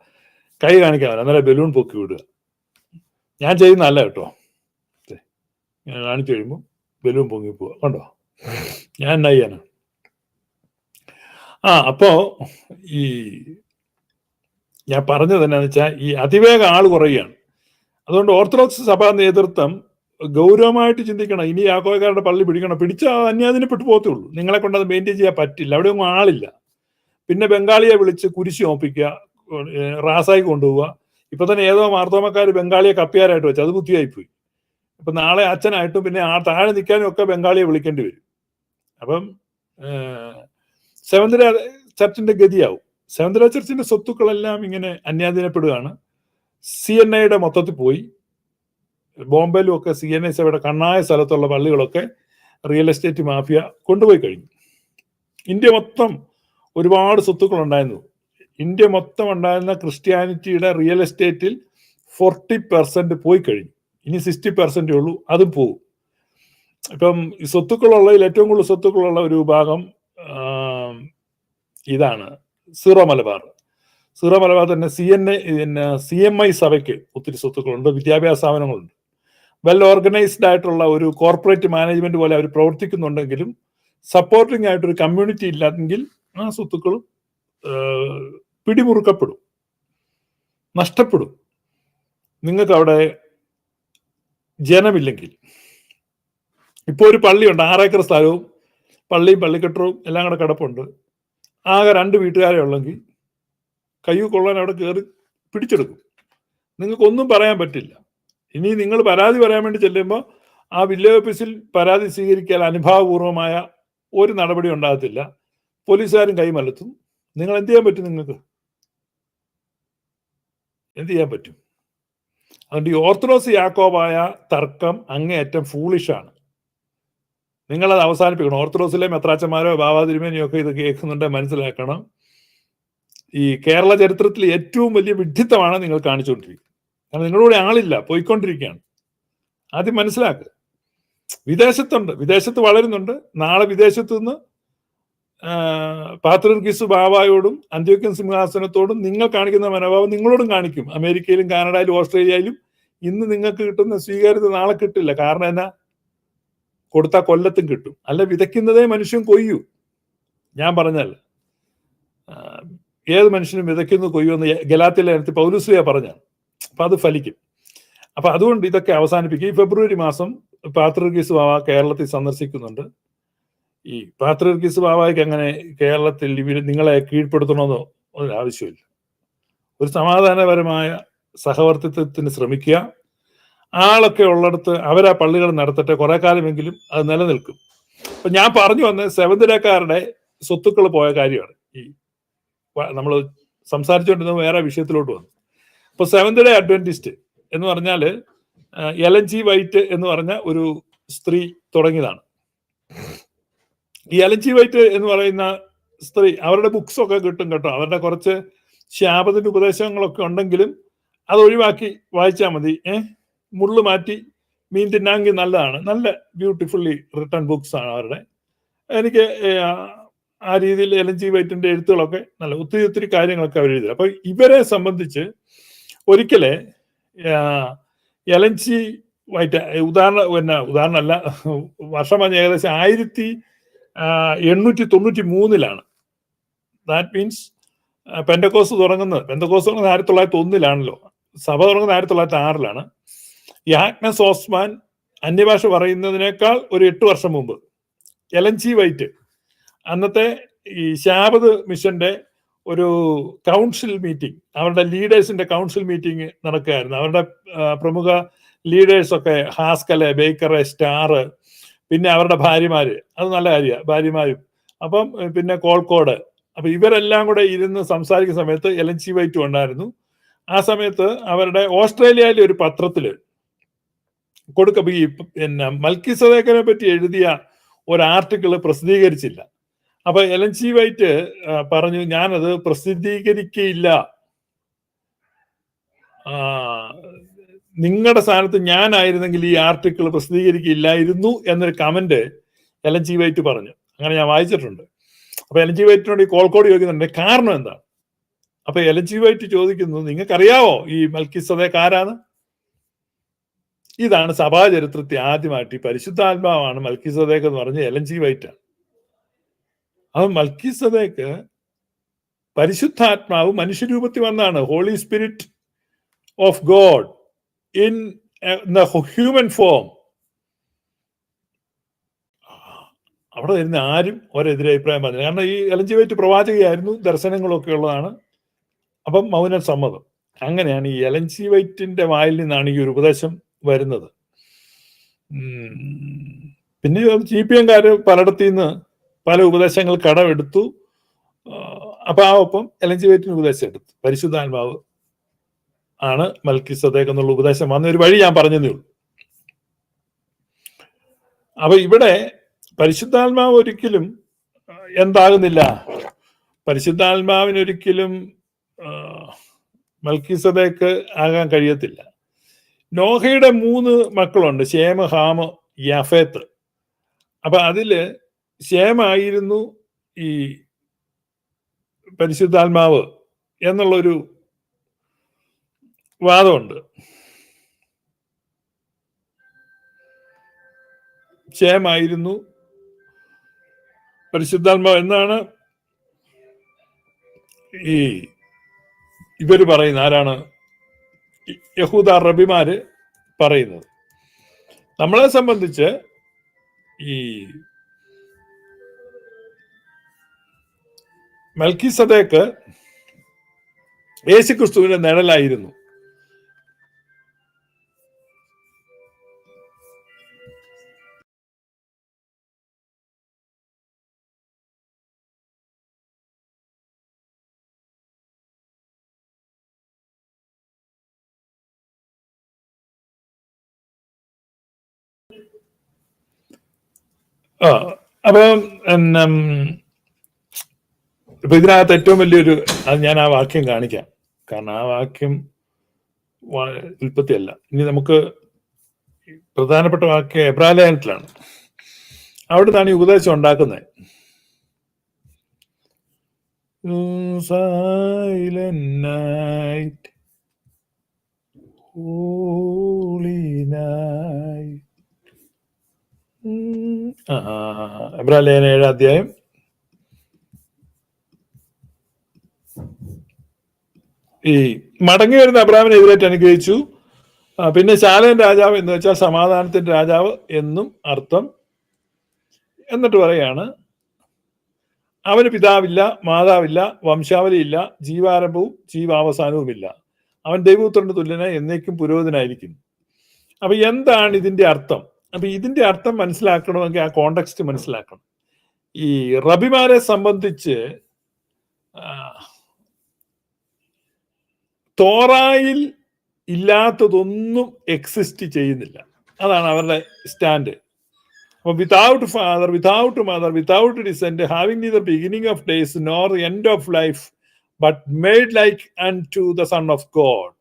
കൈ കാണിക്കാൻ അന്നേരം ബലൂൺ പൊക്കി വിടുക. ഞാൻ ചെയ്യുന്നതല്ല കേട്ടോ. കാണിച്ചു കഴിയുമ്പോൾ ബലൂൺ പൊങ്ങിപ്പോവുക, കണ്ടോ? ഞാൻ എന്നാ ചെയ്യാനാ? അപ്പോ ഈ ഞാൻ പറഞ്ഞത് എന്നാന്ന് വെച്ചാൽ ഈ അതിവേഗം ആൾ കുറയുകയാണ്. അതുകൊണ്ട് ഓർത്തഡോക്സ് സഭാ നേതൃത്വം ഗൗരവമായിട്ട് ചിന്തിക്കണം. ഇനി യാക്കോബക്കാരുടെ പള്ളി പിടിക്കണം. പിടിച്ചാൽ അന്യാധീനപ്പെട്ടു പോകത്തേ ഉള്ളൂ. നിങ്ങളെ കൊണ്ട് അത് മെയിൻറ്റെയിൻ ചെയ്യാൻ പറ്റില്ല. അവിടെ ഒന്നും ആളില്ല. പിന്നെ ബംഗാളിയെ വിളിച്ച് കുരിശ് നോപ്പിക്കുക, റാസായി കൊണ്ടുപോവുക. ഇപ്പൊ തന്നെ ഏതോ മാർത്തോമക്കാർ ബംഗാളിയെ കപ്പിയാരായിട്ട് വെച്ചു. അത് ബുദ്ധിയായിപ്പോയി. ഇപ്പൊ നാളെ അച്ഛനായിട്ടും പിന്നെ താഴെ നിൽക്കാനും ഒക്കെ ബംഗാളിയെ വിളിക്കേണ്ടി വരും. അപ്പം സെവന്ത് ഡേ ചർച്ചിന്റെ ഗതിയാവും. സെവന്ത് ഡേ ചർച്ചിന്റെ സ്വത്തുക്കളെല്ലാം ഇങ്ങനെ അന്യാധീനപ്പെടുകയാണ്. CNIയുടെ മൊത്തത്തിൽ പോയി. ബോംബെയിലും ഒക്കെ CNI സഭയുടെ കണ്ണായ സ്ഥലത്തുള്ള പള്ളികളൊക്കെ റിയൽ എസ്റ്റേറ്റ് മാഫിയ കൊണ്ടുപോയി കഴിഞ്ഞു. ഇന്ത്യ മൊത്തം ഒരുപാട് സ്വത്തുക്കൾ ഉണ്ടായിരുന്നു. ഇന്ത്യ മൊത്തം ഉണ്ടായിരുന്ന ക്രിസ്ത്യാനിറ്റിയുടെ റിയൽ എസ്റ്റേറ്റിൽ 40% പോയി കഴിഞ്ഞു. ഇനി 60% ഉള്ളൂ. അതും പോകും. ഇപ്പം ഈ സ്വത്തുക്കളുള്ളതിൽ ഏറ്റവും കൂടുതൽ സ്വത്തുക്കളുള്ള ഒരു വിഭാഗം ഇതാണ് സീറോ മലബാർ. സീറോ മലബാർ തന്നെ CMI സഭയ്ക്ക് ഒത്തിരി സ്വത്തുക്കളുണ്ട്, വിദ്യാഭ്യാസ സ്ഥാപനങ്ങളുണ്ട്. വെൽ ഓർഗനൈസ്ഡ് ആയിട്ടുള്ള ഒരു കോർപ്പറേറ്റ് മാനേജ്മെന്റ് പോലെ അവർ പ്രവർത്തിക്കുന്നുണ്ടെങ്കിലും സപ്പോർട്ടിംഗ് ആയിട്ടൊരു കമ്മ്യൂണിറ്റി ഇല്ലെങ്കിൽ ആ സ്വത്തുക്കളും പിടിമുറുക്കപ്പെടും, നഷ്ടപ്പെടും. നിങ്ങൾക്ക് അവിടെ ജനമില്ലെങ്കിൽ. ഇപ്പോൾ ഒരു പള്ളിയുണ്ട്, 6 ഏക്കർ സ്ഥലവും പള്ളിയും പള്ളിക്കെട്ടവും എല്ലാം കൂടെ കിടപ്പുണ്ട്. ആകെ 2 വീട്ടുകാരെ ഉള്ളെങ്കിൽ കയ്യു കൊള്ളാൻ അവിടെ കയറി പിടിച്ചെടുക്കും. നിങ്ങൾക്കൊന്നും പറയാൻ പറ്റില്ല. ഇനി നിങ്ങൾ പരാതി പറയാൻ വേണ്ടി ചെല്ലുമ്പോൾ ആ വില്ലേജ് ഓഫീസിൽ പരാതി സ്വീകരിക്കാൻ അനുഭാവപൂർവമായ ഒരു നടപടി ഉണ്ടാകത്തില്ല. പോലീസുകാരും കൈമലത്തും. നിങ്ങൾ എന്ത് ചെയ്യാൻ പറ്റും? നിങ്ങൾക്ക് എന്ത് ചെയ്യാൻ പറ്റും? അതുകൊണ്ട് ഈ ഓർത്തഡോക്സ് യാക്കോബായ തർക്കം അങ്ങേയറ്റം ഫൂളിഷാണ്. നിങ്ങളത് അവസാനിപ്പിക്കണം. ഓർത്തഡോക്സിലെ മെത്രാച്ചന്മാരോ ബാബാ തിരുമേനിയോ ഒക്കെ ഇത് കേൾക്കുന്നുണ്ട്, മനസ്സിലാക്കണം. ഈ കേരള ചരിത്രത്തിൽ ഏറ്റവും വലിയ വിഡ്ഢിത്തമാണ് നിങ്ങൾ കാണിച്ചുകൊണ്ടിരിക്കുന്നത്. കാരണം നിങ്ങളുടെ ആളില്ല, പോയിക്കൊണ്ടിരിക്കുകയാണ്. ആദ്യം മനസ്സിലാക്കുക. വിദേശത്ത് വളരുന്നുണ്ട്. നാളെ വിദേശത്തു നിന്ന് പാത്രീർക്കീസ് ബാബായോടും അന്ത്യോക്യൻ സിംഹാസനത്തോടും നിങ്ങൾ കാണിക്കുന്ന മനോഭാവം നിങ്ങളോടും കാണിക്കും. അമേരിക്കയിലും കാനഡയിലും ഓസ്ട്രേലിയയിലും ഇന്ന് നിങ്ങൾക്ക് കിട്ടുന്ന സ്വീകാര്യത നാളെ കിട്ടില്ല. കാരണം എന്നാ? കൊടുത്താൽ കൊല്ലത്തും കിട്ടും. അല്ല, വിതയ്ക്കുന്നതേ മനുഷ്യൻ കൊയ്യൂ. ഞാൻ പറഞ്ഞല്ല, ഏത് മനുഷ്യനും വിതയ്ക്കുന്നു കൊയ്യുമെന്ന് ഗലാത്യയിലെ പൗലോസ്ലീഹ പറഞ്ഞാണ്. അപ്പൊ അത് ഫലിക്കും. അപ്പൊ അതുകൊണ്ട് ഇതൊക്കെ അവസാനിപ്പിക്കും. ഈ ഫെബ്രുവരി മാസം പാത്രീർക്കീസ് ബാബ കേരളത്തിൽ സന്ദർശിക്കുന്നുണ്ട്. ഈ പാത്രീർക്കീസ് ബാബയ്ക്ക് അങ്ങനെ കേരളത്തിൽ നിങ്ങളെ കീഴ്പ്പെടുത്തണമെന്നോ ഒരു ആവശ്യമില്ല. ഒരു സമാധാനപരമായ സഹവർത്തിത്വത്തിന് ശ്രമിക്കുക. ആളൊക്കെ ഉള്ളിടത്ത് അവരാ പള്ളികൾ നടത്തട്ടെ, കുറെ കാലമെങ്കിലും അത് നിലനിൽക്കും. അപ്പൊ ഞാൻ പറഞ്ഞു വന്ന സെവന്ത് ഡേക്കാരുടെ സ്വത്തുക്കൾ പോയ കാര്യമാണ്. ഈ നമ്മൾ സംസാരിച്ചുകൊണ്ടിരുന്ന വേറെ വിഷയത്തിലോട്ട് വന്നു. അപ്പൊ സെവന്ത് ഡേ അഡ്വന്റിസ്റ്റ് എന്ന് പറഞ്ഞാല് എലൻ ജി വൈറ്റ് എന്ന് പറഞ്ഞ ഒരു സ്ത്രീ തുടങ്ങിയതാണ്. ഈ എലൻ ജി വൈറ്റ് എന്ന് പറയുന്ന സ്ത്രീ, അവരുടെ ബുക്സ് ഒക്കെ കിട്ടും കേട്ടോ. അവരുടെ കുറച്ച് ശാപത്തിന്റെ ഉപദേശങ്ങളൊക്കെ ഉണ്ടെങ്കിലും അത് ഒഴിവാക്കി വായിച്ചാൽ മതി. മുള്ളു മാറ്റി മീൻ തിന്നാങ്കി നല്ലതാണ്. നല്ല ബ്യൂട്ടിഫുള്ളി റിട്ടൺ ബുക്സ് ആണ് അവരുടെ. എനിക്ക് ആ രീതിയിൽ എലൻ ജി വൈറ്റിന്റെ എഴുത്തുകളൊക്കെ നല്ല ഒത്തിരി കാര്യങ്ങളൊക്കെ അവർ എഴുതി. അപ്പൊ ഇവരെ സംബന്ധിച്ച് ഒരിക്കലെ എലൻ ജി വൈറ്റ് ഉദാഹരണമല്ല, വർഷം ഏകദേശം 1893 ദാറ്റ് മീൻസ് പെന്തക്കോസ് തുടങ്ങുന്നത് 1901 സഭ തുടങ്ങുന്നത് 1906 യാഗ്നസ് ഓസ്മാൻ അന്യഭാഷ പറയുന്നതിനേക്കാൾ ഒരു 8 വർഷം മുമ്പ് എലൻ ജി വൈറ്റ് അന്നത്തെ ഈ ശാബത് മിഷന്റെ ഒരു കൗൺസിൽ മീറ്റിംഗ്, അവരുടെ ലീഡേഴ്സിന്റെ കൗൺസിൽ മീറ്റിംഗ് നടക്കുകയായിരുന്നു. അവരുടെ പ്രമുഖ ലീഡേഴ്സൊക്കെ ഹാസ്കല്, ബേക്കറെ, സ്റ്റാർ, പിന്നെ അവരുടെ ഭാര്യമാര്, അത് നല്ല കാര്യമാണ്, ഭാര്യമാരും, അപ്പം പിന്നെ കോൾക്കോട്. അപ്പൊ ഇവരെല്ലാം കൂടെ ഇരുന്ന് സംസാരിക്കുന്ന സമയത്ത് എലൻ ജി വൈറ്റും ഉണ്ടായിരുന്നു. ആ സമയത്ത് അവരുടെ ഓസ്ട്രേലിയയിലെ ഒരു പത്രത്തില് പിന്നെ മൽക്കിസദേക്കിനെ പറ്റി എഴുതിയ ഒരു ആർട്ടിക്കിൾ പ്രസിദ്ധീകരിച്ചില്ല. അപ്പൊ എലൻ ജി വൈറ്റ് പറഞ്ഞു, ഞാനത് പ്രസിദ്ധീകരിക്കയില്ല, നിങ്ങളുടെ സ്ഥാനത്ത് ഞാനായിരുന്നെങ്കിൽ ഈ ആർട്ടിക്കിൾ പ്രസിദ്ധീകരിക്കില്ലായിരുന്നു എന്നൊരു കമന്റ് എലൻ ജി വൈറ്റ് പറഞ്ഞു. അങ്ങനെ ഞാൻ വായിച്ചിട്ടുണ്ട്. അപ്പൊ എലൻ ജി വൈറ്റിനോട് ഈ കോൾക്കോട് ചോദിക്കുന്നുണ്ട്, കാരണം എന്താണ്? അപ്പൊ എലൻ ജി വൈറ്റ് ചോദിക്കുന്നു, നിങ്ങൾക്കറിയാവോ ഈ മൽക്കിസദേക്ക് ആരാണ്? ഇതാണ് സഭാചരിത്രത്തെ ആദ്യമായിട്ട് ഈ പരിശുദ്ധാത്മാവാണ് മൽക്കീസദേക്ക് എന്ന് പറഞ്ഞ എലൻ ജി വൈറ്റ് ആണ്. അത് മൽക്കീസദേക്ക് പരിശുദ്ധാത്മാവ് മനുഷ്യരൂപത്തിൽ വന്നാണ്. Holy spirit of God in the human form. അവിടെ വരുന്ന ആരും ഒരെതിരഭിപ്രായം പറഞ്ഞില്ല. കാരണം ഈ എലൻ ജി വൈറ്റ് പ്രവാചകയായിരുന്നു, ദർശനങ്ങളൊക്കെ ഉള്ളതാണ്. അപ്പം മൗന സമ്മതം. അങ്ങനെയാണ് ഈ എലൻ ജി വൈറ്റിന്റെ വായിൽ നിന്നാണ് ഈ ഒരു ഉപദേശം വരുന്നത്. പിന്നെ GPM-കാര് പലയിടത്തു നിന്ന് പല ഉപദേശങ്ങൾ കടമെടുത്തു. അപ്പൊ ആ ഒപ്പം എലൻ ജി വൈറ്റിന് ഉപദേശം എടുത്തു. പരിശുദ്ധാത്മാവ് ആണ് മൽക്കീസദേക്ക് എന്നുള്ള ഉപദേശം വന്ന ഒരു വഴി ഞാൻ പറഞ്ഞതേ ഉള്ളൂ. അപ്പൊ ഇവിടെ പരിശുദ്ധാത്മാവ് ഒരിക്കലും എന്താകുന്നില്ല, പരിശുദ്ധാത്മാവിനൊരിക്കലും മൽക്കീസദേക്ക് ആകാൻ കഴിയത്തില്ല. നോഹയുടെ 3 മക്കളുണ്ട്, ശേമ്, ഹാമ്, യാഫേത്ത്. അപ്പൊ അതില് ശേമായിരുന്നു ഈ പരിശുദ്ധാത്മാവ് എന്നുള്ളൊരു വാദമുണ്ട്. ശേമായിരുന്നു പരിശുദ്ധാത്മാവ് എന്നാണ് ഈ ഇവര് പറയുന്നത്. ആരാണ്? യഹൂദ റബിമാര് പറയുന്നത്. നമ്മളെ സംബന്ധിച്ച് ഈ മൽക്കീസദേക്ക് യേശുക്രിസ്തുവിന്റെ നിഴലായിരുന്നു. അപ്പം ഇപ്പൊ ഇതിനകത്ത് ഏറ്റവും വലിയൊരു, അത് ഞാൻ ആ വാക്യം കാണിക്കാം. കാരണം ആ വാക്യം ഉൽപ്പത്തിയല്ല. ഇനി നമുക്ക് പ്രധാനപ്പെട്ട വാക്യം എബ്രായത്തിലാണ്. അവിടെ നിന്നാണ് ഈ ഉപദേശം ഉണ്ടാക്കുന്നത്. Silent night, holy night. എബ്രായലേഖനം 7-ാം അധ്യായം ഈ മടങ്ങി വരുന്ന അബ്രാഹാമിനെ എതിരേറ്റ് അനുഗ്രഹിച്ചു. പിന്നെ ശാലേം രാജാവ് എന്ന് വെച്ചാൽ സമാധാനത്തിന്റെ രാജാവ് എന്നും അർത്ഥം. എന്നിട്ട് പറയാണ്, അവന് പിതാവില്ല, മാതാവില്ല, വംശാവലിയില്ല, ജീവാരംഭവും ജീവാവസാനവുമില്ല. അവൻ ദൈവപുത്രന്റെ തുല്യനായി എന്നേക്കും പുരോഹിതനായിരിക്കുന്നു. അപ്പൊ എന്താണ് ഇതിന്റെ അർത്ഥം? അപ്പൊ ഇതിന്റെ അർത്ഥം മനസ്സിലാക്കണമെങ്കിൽ ആ കോണ്ടെക്സ്റ്റ് മനസ്സിലാക്കണം. ഈ റബിമാരെ സംബന്ധിച്ച് തോറായിൽ ഇല്ലാത്തതൊന്നും എക്സിസ്റ്റ് ചെയ്യുന്നില്ല. അതാണ് അവരുടെ സ്റ്റാൻഡ്. അപ്പൊ without father, without mother, without descent, having neither beginning of days nor end of life, but made like unto the son of God,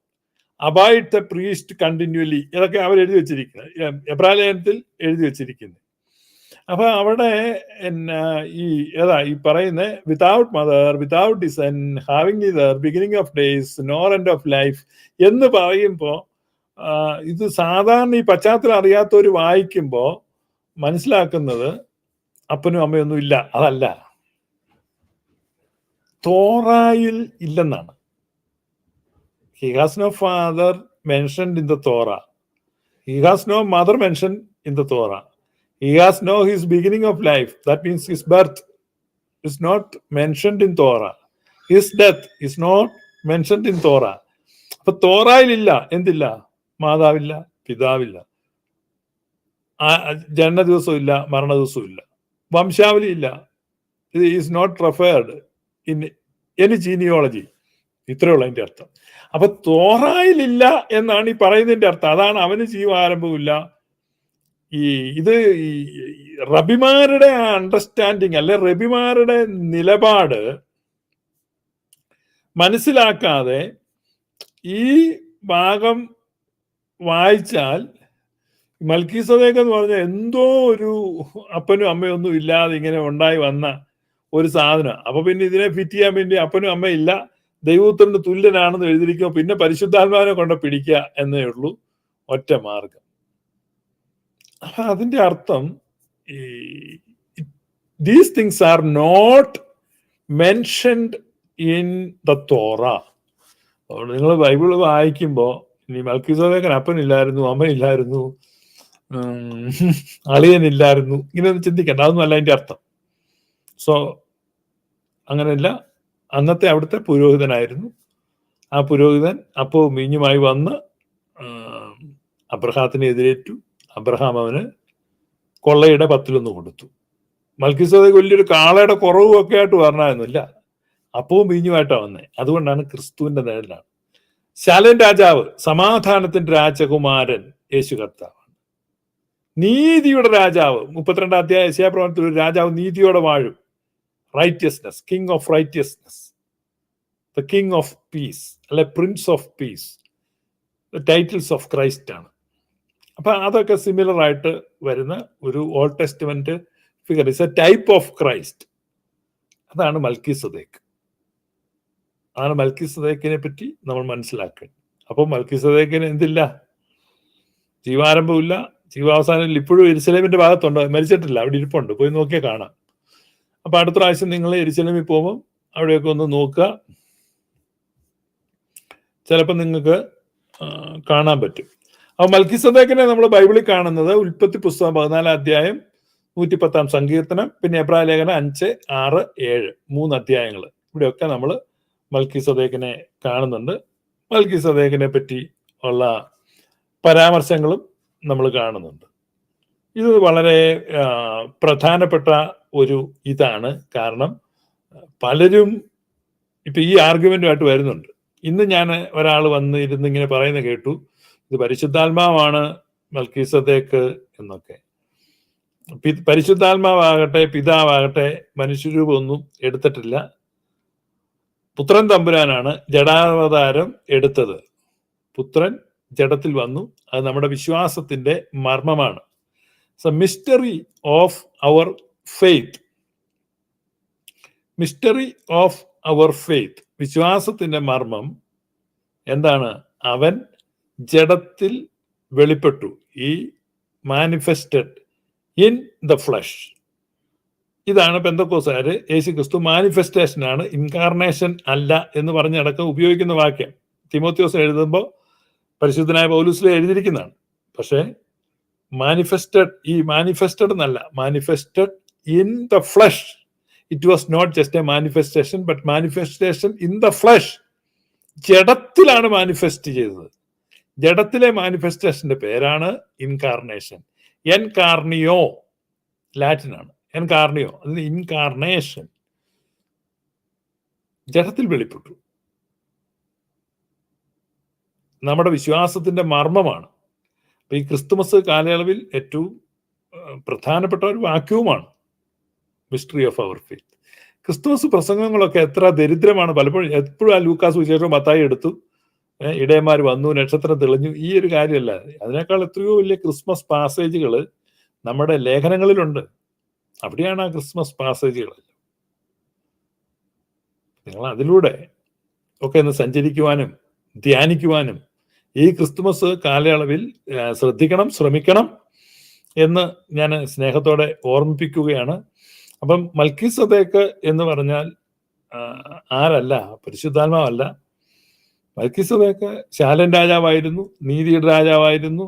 abide the priest continually. ഇതൊക്കെ അവർ എഴുതി വെച്ചിരിക്കുന്നത്, എബ്രായലേഖനത്തിൽ എഴുതി വെച്ചിരിക്കുന്നത്. അപ്പൊ അവിടെ ഈ പറയുന്ന without mother, without descent, having neither beginning of days nor end of life എന്ന് പറയുമ്പോ ഇത് സാധാരണ ഈ പശ്ചാത്തലം അറിയാത്തവർ വായിക്കുമ്പോ മനസ്സിലാക്കുന്നത് അപ്പനും അമ്മയൊന്നും ഇല്ല. അതല്ല, തോറായിൽ ഇല്ലെന്നാണ്. He has no father mentioned in the Torah. He has no mother mentioned in the Torah. He has no his beginning of life. That means his birth is not mentioned in Torah. His death is not mentioned in Torah. അപ്പൊ തോറായിലില്ല എന്തില്ല? മാതാവില്ല, പിതാവില്ല, ജനന ദിവസവും ഇല്ല, മരണ ദിവസവും ഇല്ല, വംശാവലി ഇല്ല. ഇത് is not referred in any genealogy. ഇത്രയുള്ള അതിന്റെ അർത്ഥം. അപ്പൊ തോറായിലില്ല എന്നാണ് ഈ പറയുന്നതിന്റെ അർത്ഥം. അതാണ് അവന് ജീവാരംഭമില്ല. ഇത് ഈ റബിമാരുടെ അണ്ടർസ്റ്റാൻഡിങ് അല്ലെ റബിമാരുടെ നിലപാട് മനസ്സിലാക്കാതെ ഈ ഭാഗം വായിച്ചാൽ മൽക്കീസദേക്ക് എന്ന് പറഞ്ഞാൽ എന്തോ ഒരു അപ്പനും അമ്മയൊന്നും ഇല്ലാതെ ഇങ്ങനെ ഉണ്ടായി വന്ന ഒരു സാധനം. അപ്പൊ പിന്നെ ഇതിനെ ഫിറ്റ് ചെയ്യാൻ വേണ്ടി അപ്പനും അമ്മയും ഇല്ല, ദൈവപുത്രന്റെ തുല്യനാണെന്ന് എഴുതിയിരിക്കുമ്പോൾ പിന്നെ പരിശുദ്ധാത്മാവിനെ കൊണ്ട് പിടിക്കുക എന്നേ ഉള്ളൂ ഒറ്റ മാർഗം. അതിന്റെ അർത്ഥം ഈ these things are not mentioned in the Torah. നിങ്ങൾ ബൈബിൾ വായിക്കുമ്പോൾ ഇനി മൽക്കീസേദെക്കിന് അപ്പനില്ലായിരുന്നു, അമ്മയില്ലായിരുന്നു, അളിയനില്ലായിരുന്നു, ഇങ്ങനെയൊന്നും ചിന്തിക്കണ്ട. അതൊന്നും അല്ല അതിന്റെ അർത്ഥം. സോ അങ്ങനെയല്ല, അന്നത്തെ അവിടുത്തെ പുരോഹിതനായിരുന്നു. ആ പുരോഹിതൻ അപ്പവും മീഞ്ഞുമായി വന്ന് അബ്രഹാത്തിനെ എതിരേറ്റു. അബ്രഹാം അവന് കൊള്ളയുടെ 10 കൊടുത്തു. മൽക്കീസേദെക്ക് വലിയൊരു കാളയുടെ കുറവും ഒക്കെ ആയിട്ട് പറഞ്ഞായിരുന്നില്ല, അപ്പവും മീഞ്ഞുമായിട്ടാണ് വന്നത്. അതുകൊണ്ടാണ് ക്രിസ്തുവിന്റെ നേരിലാണ്. ശാലേം രാജാവ്, സമാധാനത്തിന്റെ രാജകുമാരൻ യേശു കർത്താവ്, നീതിയുടെ രാജാവ്. 32 അധ്യായ യെശയ്യാപ്രവചനത്തിൽ ഒരു രാജാവ് നീതിയോടെ വാഴും. Righteousness, king of righteousness, the king of peace, അല്ലെ prince of peace. Titles of Christ ആണ്. അപ്പൊ അതൊക്കെ സിമിലർ ആയിട്ട് വരുന്ന ഒരു Old Testament figure. It's a type of Christ. അതാണ് മൽക്കീസേദെക്ക്. അതാണ് മൽക്കീസേദെക്കിനെ പറ്റി നമ്മൾ മനസ്സിലാക്കേണ്ടത്. അപ്പോൾ മൽക്കീസേദെക്കിന് എന്തില്ല? ജീവാരംഭമില്ല, ജീവാവസാനം ഇപ്പോഴും യെരൂശലേമിന്റെ ഭാഗത്തുണ്ട്, മരിച്ചിട്ടില്ല, അവിടെ ഇരിപ്പുണ്ട്, പോയി നോക്കിയാൽ കാണാം. അപ്പൊ അടുത്ത പ്രാവശ്യം നിങ്ങൾ യെരൂശലേമിൽ പോകുമ്പോൾ അവിടെയൊക്കെ ഒന്ന് നോക്കുക, ചിലപ്പോൾ നിങ്ങൾക്ക് കാണാൻ പറ്റും. അപ്പൊ മൽക്കീസേദെക്കിനെ നമ്മൾ ബൈബിളിൽ കാണുന്നത് ഉൽപ്പത്തി പുസ്തകം 14 അധ്യായം 110 സങ്കീർത്തനം, പിന്നെ എബ്രായ ലേഖനം 5, 6, 7 3 അധ്യായങ്ങൾ. ഇവിടെയൊക്കെ നമ്മൾ മൽക്കീസേദെക്കിനെ കാണുന്നുണ്ട്. മൽക്കീസേദെക്കിനെ പറ്റി ഉള്ള പരാമർശങ്ങളും നമ്മൾ കാണുന്നുണ്ട്. ഇത് വളരെ പ്രധാനപ്പെട്ട ഒരു ഇതാണ്. കാരണം പലരും ഇപ്പൊ ഈ ആർഗ്യുമെന്റുമായിട്ട് വരുന്നുണ്ട്. ഇന്ന് ഞാൻ ഒരാൾ വന്ന് ഇരുന്നിങ്ങനെ പറയുന്ന കേട്ടു, ഇത് പരിശുദ്ധാത്മാവാണ് മൽക്കീസേദെക്ക് എന്നൊക്കെ. പരിശുദ്ധാത്മാവാകട്ടെ പിതാവാകട്ടെ മനുഷ്യരൂപമൊന്നും എടുത്തിട്ടില്ല. പുത്രൻ തമ്പുരാനാണ് ജഡാവതാരം എടുത്തത്. പുത്രൻ ജഡത്തിൽ വന്നു. അത് നമ്മുടെ വിശ്വാസത്തിന്റെ മർമ്മമാണ്. Mystery of our faith. Mystery of our faith, വിശ്വാസത്തിന്റെ മർമ്മം എന്താണ്? അവൻ ജഡത്തിൽ വെളിപ്പെട്ടു. ഈ മാനിഫെസ്റ്റഡ് ഇൻ ദ ഫ്ലഷ്. ഇതാണ് പെന്തക്കോസ്തുകാര് യേശു ക്രിസ്തു മാനിഫെസ്റ്റേഷനാണ്, ഇൻകാർണേഷൻ അല്ല എന്ന് പറഞ്ഞടക്കം ഉപയോഗിക്കുന്ന വാക്യം. തിമോത്തിയോസ് എഴുതുമ്പോൾ പരിശുദ്ധനായ പൗലോസിൽ എഴുതിയിരിക്കുന്നതാണ്. പക്ഷേ മാനിഫെസ്റ്റഡ്, ഈ മാനിഫെസ്റ്റഡ് എന്നല്ല, manifested in the flesh. It was not just a manifestation, but manifestation in the flesh. ജഡത്തിലാണ് മാനിഫെസ്റ്റ് ചെയ്തത്. ജഡത്തിലെ മാനിഫെസ്റ്റേഷന്റെ പേരാണ് ഇൻകാർണേഷൻ. എൻകാർണിയോ ലാറ്റിനാണ്. എൻകാർണിയോ, അതിന് ഇൻകാർണേഷൻ. ജഡത്തിൽ വെളിപ്പെട്ടു. നമ്മുടെ വിശ്വാസത്തിന്റെ മർമ്മമാണ്. അപ്പൊ ഈ ക്രിസ്തുമസ് കാലയളവിൽ ഏറ്റവും പ്രധാനപ്പെട്ട ഒരു വാക്യവുമാണ് mystery of our faith. Christmas പ്രസംഗങ്ങളൊക്കെ എത്ര ദരിദ്രമാണ്. പലപ്പോഴും എപ്പോഴും ആ ലൂക്കാസ് സുവിശേഷം മത്തായി എടുത്തു, ഇടയന്മാർ വന്നു, നക്ഷത്രം തെളിഞ്ഞു, ഈ ഒരു കാര്യമല്ല. അതിനേക്കാൾ എത്രയോ വലിയ ക്രിസ്മസ് പാസേജുകൾ നമ്മുടെ ലേഖനങ്ങളിലുണ്ട്. അവിടെയാണ് ആ ക്രിസ്മസ് പാസേജുകൾ. നിങ്ങൾ അതിലൂടെ ഒക്കെ ഒന്ന് സഞ്ചരിക്കുവാനും ധ്യാനിക്കുവാനും ഈ ക്രിസ്തുമസ് കാലയളവിൽ ശ്രദ്ധിക്കണം, ശ്രമിക്കണം എന്ന് ഞാൻ സ്നേഹത്തോടെ ഓർമ്മിപ്പിക്കുകയാണ്. അപ്പം മൽക്കീസേദെക്ക് എന്ന് പറഞ്ഞാൽ ആരല്ല? പരിശുദ്ധാത്മാവല്ല. മൽക്കീസേദെക്ക് ശാലേം രാജാവായിരുന്നു, നീതിയുടെ രാജാവായിരുന്നു,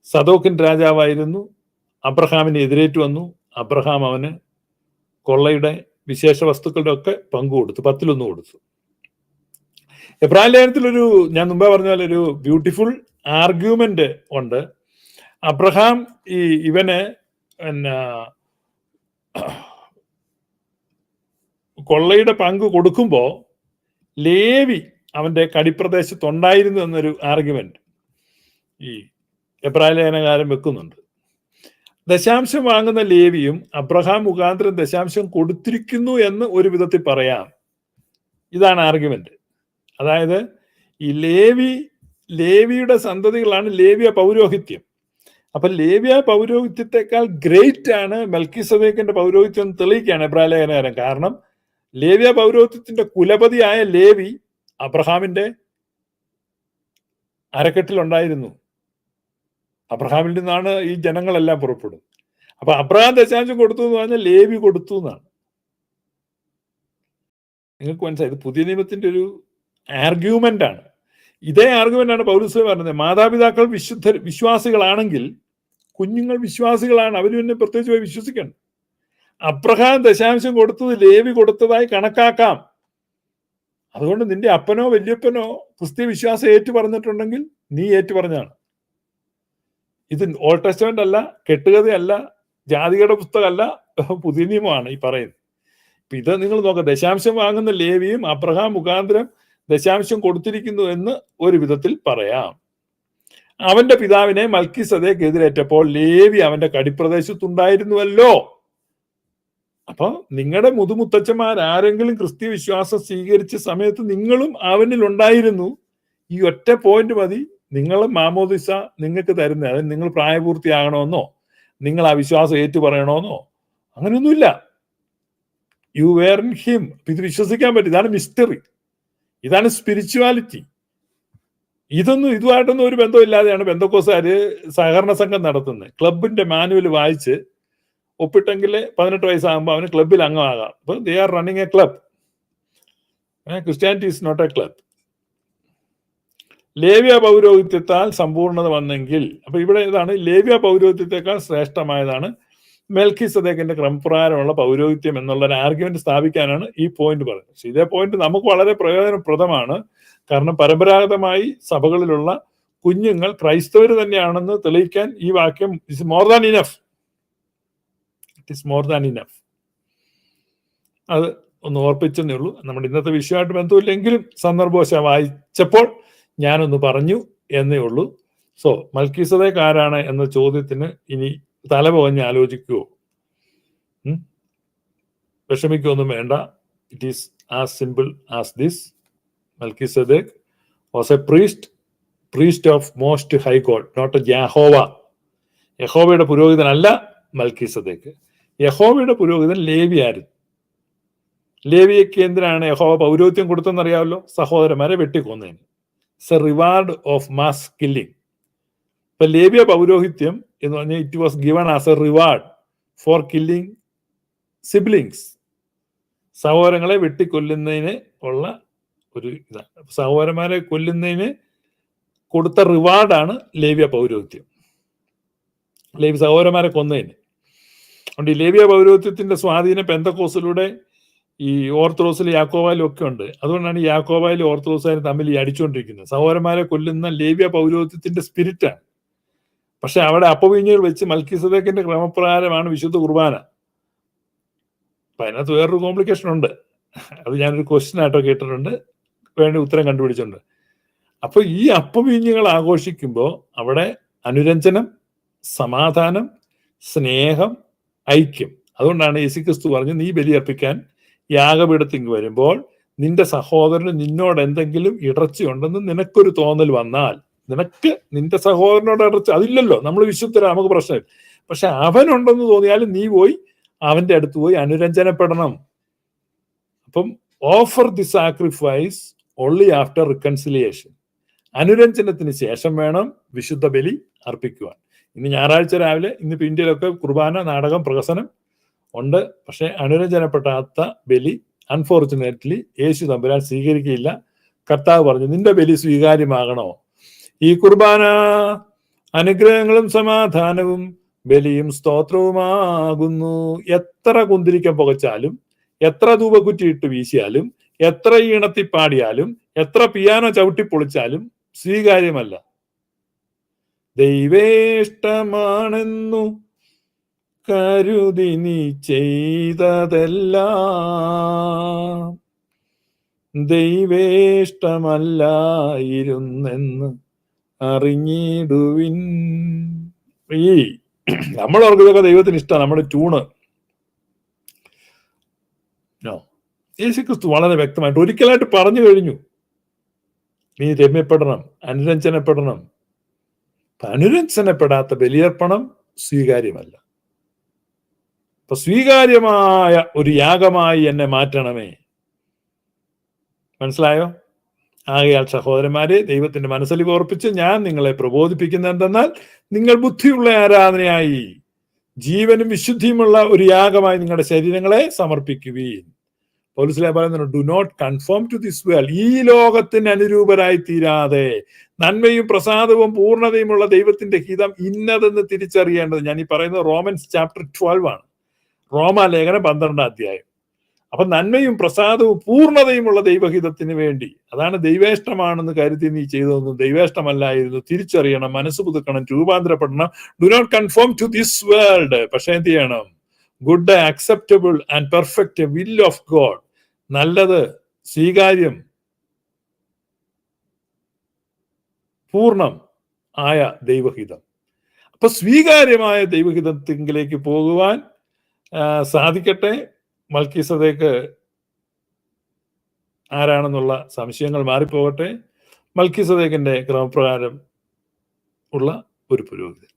സദോക്കിന്റെ രാജാവായിരുന്നു. അബ്രഹാമിനെ എതിരേറ്റു വന്നു. അബ്രഹാം അവന് കൊള്ളയുടെ വിശേഷ വസ്തുക്കളുടെ ഒക്കെ പങ്കു കൊടുത്തു, 10 കൊടുത്തു. എബ്രായ ലേഖനത്തിലൊരു, ഞാൻ മുമ്പേ പറഞ്ഞ പോലെ, ഒരു ബ്യൂട്ടിഫുൾ ആർഗ്യുമെന്റ് ഉണ്ട്. അബ്രഹാം ഇവന് കൊള്ളയുടെ പങ്ക് കൊടുക്കുമ്പോ ലേവി അവന്റെ കടിപ്രദേശത്തുണ്ടായിരുന്നു എന്നൊരു ആർഗ്യുമെന്റ് ഈ എബ്രായ ലേഖനകാരൻ വെക്കുന്നുണ്ട്. ദശാംശം വാങ്ങുന്ന ലേവിയും അബ്രഹാം മുഖാന്തരം ദശാംശം കൊടുത്തിരിക്കുന്നു എന്ന് ഒരു വിധത്തിൽ പറയാം. ഇതാണ് ആർഗ്യുമെന്റ്. അതായത് ഈ ലേവിയുടെ സന്തതികളാണ് ലേവ്യ പൗരോഹിത്യം. അപ്പൊ ലേവ്യ പൗരോഹിത്യത്തെക്കാൾ ഗ്രേറ്റ് ആണ് മൽക്കീസേദെക്കിന്റെ പൗരോഹിത്യം എന്ന് തെളിയിക്കുകയാണ് എബ്രായ ലേഖനകാരൻ. കാരണം ലേവ്യ പൗരോഹിത്യത്തിന്റെ കുലപതിയായ ലേവി അബ്രഹാമിന്റെ അരക്കെട്ടിലുണ്ടായിരുന്നു. അബ്രഹാമിൽ നിന്നാണ് ഈ ജനങ്ങളെല്ലാം പുറപ്പെടുന്നത്. അപ്പൊ അബ്രഹാം ദശാംശം കൊടുത്തു എന്ന് പറഞ്ഞാൽ ലേവി കൊടുത്തു എന്നാണ്. നിങ്ങൾക്ക് മനസ്സിലായി? ഇത് പുതിയ നിയമത്തിന്റെ ഒരു ആർഗ്യുമെന്റ് ആണ്. ഇതേ ആർഗ്യുമെന്റ് ആണ് പൗലോസ് പറഞ്ഞത്. മാതാപിതാക്കൾ വിശ്വാസികളാണെങ്കിൽ കുഞ്ഞുങ്ങൾ വിശ്വാസികളാണ്, അവർ പിന്നെ പ്രത്യേകിച്ച് പോയി വിശ്വസിക്കണം. അബ്രഹാം ദശാംശം കൊടുത്തത് ലേവി കൊടുത്തതായി കണക്കാക്കാം. അതുകൊണ്ട് നിന്റെ അപ്പനോ വല്യപ്പനോ ക്രിസ്തീയ വിശ്വാസം ഏറ്റു പറഞ്ഞിട്ടുണ്ടെങ്കിൽ നീ ഏറ്റു പറഞ്ഞാണ്. ഇത് ഓൾഡ് ടെസ്റ്റമെന്റ് അല്ല, കെട്ടുകഥയല്ല, ജാതികളുടെ പുസ്തകമല്ല, പുതിയ നിയമമാണ് ഈ പറയുന്നത്. ഇത് നിങ്ങൾ നോക്കാം, ദശാംശം വാങ്ങുന്ന ലേവിയും അബ്രഹാം മുഖാന്തരം ദശാംശം കൊടുത്തിരിക്കുന്നു എന്ന് ഒരു വിധത്തിൽ പറയാം. അവന്റെ പിതാവിനെ മൽക്കീസദേക്ക് എതിരേറ്റപ്പോൾ ലേവി അവന്റെ കടിപ്രദേശത്തുണ്ടായിരുന്നുവല്ലോ. അപ്പൊ നിങ്ങളുടെ മുതുമുത്തച്ഛന്മാർ ആരെങ്കിലും ക്രിസ്തീയ വിശ്വാസം സ്വീകരിച്ച സമയത്ത് നിങ്ങളും അവനിൽ ഉണ്ടായിരുന്നു. ഈ ഒറ്റ പോയിന്റ് മതി നിങ്ങൾ മാമോദിസ നിങ്ങൾക്ക് തരുന്നത്. അതായത് നിങ്ങൾ പ്രായപൂർത്തിയാകണമെന്നോ നിങ്ങൾ ആ വിശ്വാസം ഏറ്റു പറയണമെന്നോ അങ്ങനെയൊന്നുമില്ല. You were in him. ഇത് വിശ്വസിക്കാൻ പറ്റും. ഇതാണ് മിസ്റ്ററി, ഇതാണ് സ്പിരിച്വാലിറ്റി. ഇതുമായിട്ടൊന്നും ഒരു ബന്ധമില്ലാതെയാണ് ബന്ധക്കോസുകാര് സഹകരണ സംഘം നടത്തുന്നത്. ക്ലബിന്റെ മാനുവൽ വായിച്ച് ഒപ്പിട്ടെങ്കിൽ 18 വയസ്സാകുമ്പോൾ അവന് ക്ലബിൽ അംഗമാകാം. അപ്പൊ they are running a club. Christianity is not a club. ലേവ്യ പൗരോഹിത്യത്താൽ സമ്പൂർണ്ണത വന്നെങ്കിൽ, അപ്പൊ ഇവിടെ ഇതാണ് ലേവ്യ പൗരോഹിത്യത്തെക്കാൾ ശ്രേഷ്ഠമായതാണ് മെൽക്കിസദേക്കിന്റെ ക്രമപ്രകാരമുള്ള പൗരോഹിത്യം എന്നുള്ള ഒരു ആർഗ്യുമെന്റ് സ്ഥാപിക്കാനാണ് ഈ പോയിന്റ് പറയുന്നത്. പക്ഷെ ഇതേ പോയിന്റ് നമുക്ക് വളരെ പ്രയോജനപ്രദമാണ്. കാരണം പരമ്പരാഗതമായി സഭകളിലുള്ള കുഞ്ഞുങ്ങൾ ക്രൈസ്തവർ തന്നെയാണെന്ന് തെളിയിക്കാൻ ഈ വാക്യം is more than enough. It is more than enough. അത് ഒന്ന് ഓർപ്പിച്ചെന്നേ ഉള്ളൂ. നമ്മുടെ ഇന്നത്തെ വിഷയമായിട്ട് ബന്ധമില്ലെങ്കിലും സന്ദർഭവശാൽ വായിച്ചപ്പോൾ ഞാനൊന്ന് പറഞ്ഞു എന്നേ ഉള്ളൂ. സോ മൽക്കീസദേക്ക് ആരാണ് എന്ന ചോദ്യത്തിന് ഇനി തലപോഞ്ഞ് ആലോചിക്കുവോ, വിഷമിക്കൊന്നും വേണ്ട. It is as simple as this. Melchizedek was a priest of most high God, not a Jehovah. യഹോവയുടെ പുരോഹിതനല്ല മൽക്കീസദേക്ക്. യഹോവയുടെ പുരോഹിതൻ ലേവി ആയിരുന്നു. ലേവിയക്ക് എന്തിനാണ് യഹോവ പൗരോഹിത്യം കൊടുത്തെന്നറിയാമല്ലോ? സഹോദരന്മാരെ വെട്ടിക്കൊന്നതിന്. It's a reward of mass killing. ഇപ്പൊ ലേവിയ പൗരോഹിത്യം എന്ന് പറഞ്ഞാൽ it was given as a reward for killing siblings. സഹോദരങ്ങളെ വെട്ടിക്കൊല്ലുന്നതിന് ഉള്ള ഒരു ഇതാണ്. സഹോദരന്മാരെ കൊല്ലുന്നതിന് കൊടുത്ത റിവാർഡാണ് ലേവ്യ പൗരോഹിത്യം, ലേവ്യ സഹോദരന്മാരെ കൊന്നതിന്. അതുകൊണ്ട് ഈ ലേവ്യ പൗരോഹിത്യത്തിന്റെ സ്വാധീനം പെന്തക്കോസിലൂടെ ഈ ഓർത്തഡോക്സിലും യാക്കോബായിലും ഒക്കെ ഉണ്ട്. അതുകൊണ്ടാണ് ഈ യാക്കോബായിലും ഓർത്തഡോക്സുകാരും തമ്മിൽ ഈ അടിച്ചുകൊണ്ടിരിക്കുന്നത്. സഹോദരന്മാരെ കൊല്ലുന്ന ലേവ്യ പൗരോഹിത്യത്തിന്റെ സ്പിരിറ്റാണ്. പക്ഷെ അവിടെ അപ്പവീഞ്ഞുകൾ വെച്ച് മൽക്കീസദേക്കിന്റെ ക്രമപ്രകാരമാണ് വിശുദ്ധ കുർബാന. അപ്പൊ അതിനകത്ത് വേറൊരു കോംപ്ലിക്കേഷൻ ഉണ്ട്. അത് ഞാനൊരു ക്വസ്റ്റ്യൻ ആയിട്ടോ കേട്ടിട്ടുണ്ട്, വേണ്ടി ഉത്തരം കണ്ടുപിടിച്ചിട്ടുണ്ട്. അപ്പൊ ഈ അപ്പവീഞ്ഞുകൾ ആഘോഷിക്കുമ്പോൾ അവിടെ അനുരഞ്ജനം, സമാധാനം, സ്നേഹം, ഐക്യം. അതുകൊണ്ടാണ് യേശുക്രിസ്തു പറഞ്ഞു, നീ ബലിയർപ്പിക്കാൻ യാഗപീഠത്തിങ്ക് വരുമ്പോൾ നിന്റെ സഹോദരന് നിന്നോട് എന്തെങ്കിലും ഇടർച്ചയുണ്ടെന്ന് നിനക്കൊരു തോന്നൽ വന്നാൽ, നിനക്ക് നിന്റെ സഹോദരനോട് ഇടർച്ച അതില്ലല്ലോ, നമ്മൾ വിശുദ്ധരാ, നമുക്ക് പ്രശ്നമില്ല. പക്ഷെ അവനുണ്ടെന്ന് തോന്നിയാലും നീ പോയി അവന്റെ അടുത്ത് പോയി അനുരഞ്ജനപ്പെടണം. അപ്പം offer the sacrifice only after reconciliation. അനുരഞ്ജനത്തിന് ശേഷം വേണം വിശുദ്ധ ബലി അർപ്പിക്കുവാൻ. ഇന്ന് ഞായറാഴ്ച രാവിലെ, ഇന്നിപ്പോൾ ഇന്ത്യയിലൊക്കെ കുർബാന, നാടകം, പ്രഹസനം ഉണ്ട്. പക്ഷെ അനുരഞ്ജനപ്പെടാത്ത ബലി അൺഫോർച്ചുനേറ്റ്ലി യേശു തമ്പുരാൻ സ്വീകരിക്കുകയില്ല. കർത്താവ് പറഞ്ഞു, നിന്റെ ബലി സ്വീകാര്യമാകണോ? ഈ കുർബാന അനുഗ്രഹങ്ങളും സമാധാനവും ബലിയും സ്തോത്രവുമാകുന്നു. എത്ര കുന്തിരിക്കം പുകച്ചാലും, എത്ര ധൂപക്കുറ്റിയിട്ട് വീശിയാലും, എത്ര ഈണത്തി പാടിയാലും, എത്ര പിയാനോ ചവിട്ടിപ്പൊളിച്ചാലും സ്വീകാര്യമല്ല. ദൈവേഷ്ടമാണെന്നു കരുതി നീ ചെയ്തതെല്ലാം ദൈവേഷ്ടമല്ലായിരുന്നെന്ന് അറിഞ്ഞിടുവിൻ. ഈ നമ്മൾ ഓർക്കുന്നതൊക്കെ ദൈവത്തിന് ഇഷ്ടമാണ്, നമ്മുടെ ട്യൂണ്. യേശുക്രിസ്തു വളരെ വ്യക്തമായിട്ട് ഒരിക്കലായിട്ട് പറഞ്ഞു കഴിഞ്ഞു, നീ രമ്യപ്പെടണം, അനുരഞ്ജനപ്പെടണം. അനുരഞ്ജനപ്പെടാത്ത ബലിയർപ്പണം സ്വീകാര്യമല്ല. അപ്പൊ സ്വീകാര്യമായ ഒരു യാഗമായി എന്നെ മാറ്റണമേ. മനസ്സിലായോ? ആകയാൽ സഹോദരന്മാരെ, ദൈവത്തിന്റെ മനസ്സലിവ് ഓർപ്പിച്ച് ഞാൻ നിങ്ങളെ പ്രബോധിപ്പിക്കുന്ന എന്തെന്നാൽ, നിങ്ങൾ ബുദ്ധിയുള്ള ആരാധനയായി ജീവനും വിശുദ്ധിയുമുള്ള ഒരു യാഗമായി നിങ്ങളുടെ ശരീരങ്ങളെ സമർപ്പിക്കുവീൻ. പൗലോസ് പറയുന്നുണ്ട്, do not conform to this world, ഈ ലോകത്തിന് അനുരൂപരായി തീരാതെ നന്മയും പ്രസാദവും പൂർണ്ണതയുമുള്ള ദൈവത്തിന്റെ ഹിതം ഇന്നതെന്ന് തിരിച്ചറിയേണ്ടത്. ഞാൻ ഈ പറയുന്നത് റോമൻസ് ചാപ്റ്റർ 12 ആണ്, റോമാലേഖനം 12 അധ്യായം. അപ്പൊ നന്മയും പ്രസാദവും പൂർണ്ണതയുമുള്ള ദൈവഹിതത്തിന് വേണ്ടി, അതാണ് ദൈവേഷ്ടമാണെന്ന് കരുതി നീ ചെയ്തതൊന്നും ദൈവേഷ്ടമല്ലായിരുന്നു, തിരിച്ചറിയണം, മനസ്സ് പുതുക്കണം, രൂപാന്തരപ്പെടണം. Do not conform to this world, പക്ഷെ എന്ത് ചെയ്യണം? Good, acceptable and perfect will of God, നല്ലത്, സ്വീകാര്യം, പൂർണ്ണം ആയ ദൈവഹിതം. അപ്പൊ സ്വീകാര്യമായ ദൈവഹിതത്തിലേക്ക് പോകുവാൻ സാധിക്കട്ടെ. മൽക്കീസദേക്ക് ആരാണെന്നുള്ള സംശയങ്ങൾ മാറിപ്പോകട്ടെ. മൽക്കീസദേക്കിന്റെ ക്രമപ്രകാരം ഉള്ള ഒരു പുരോഹിതൻ.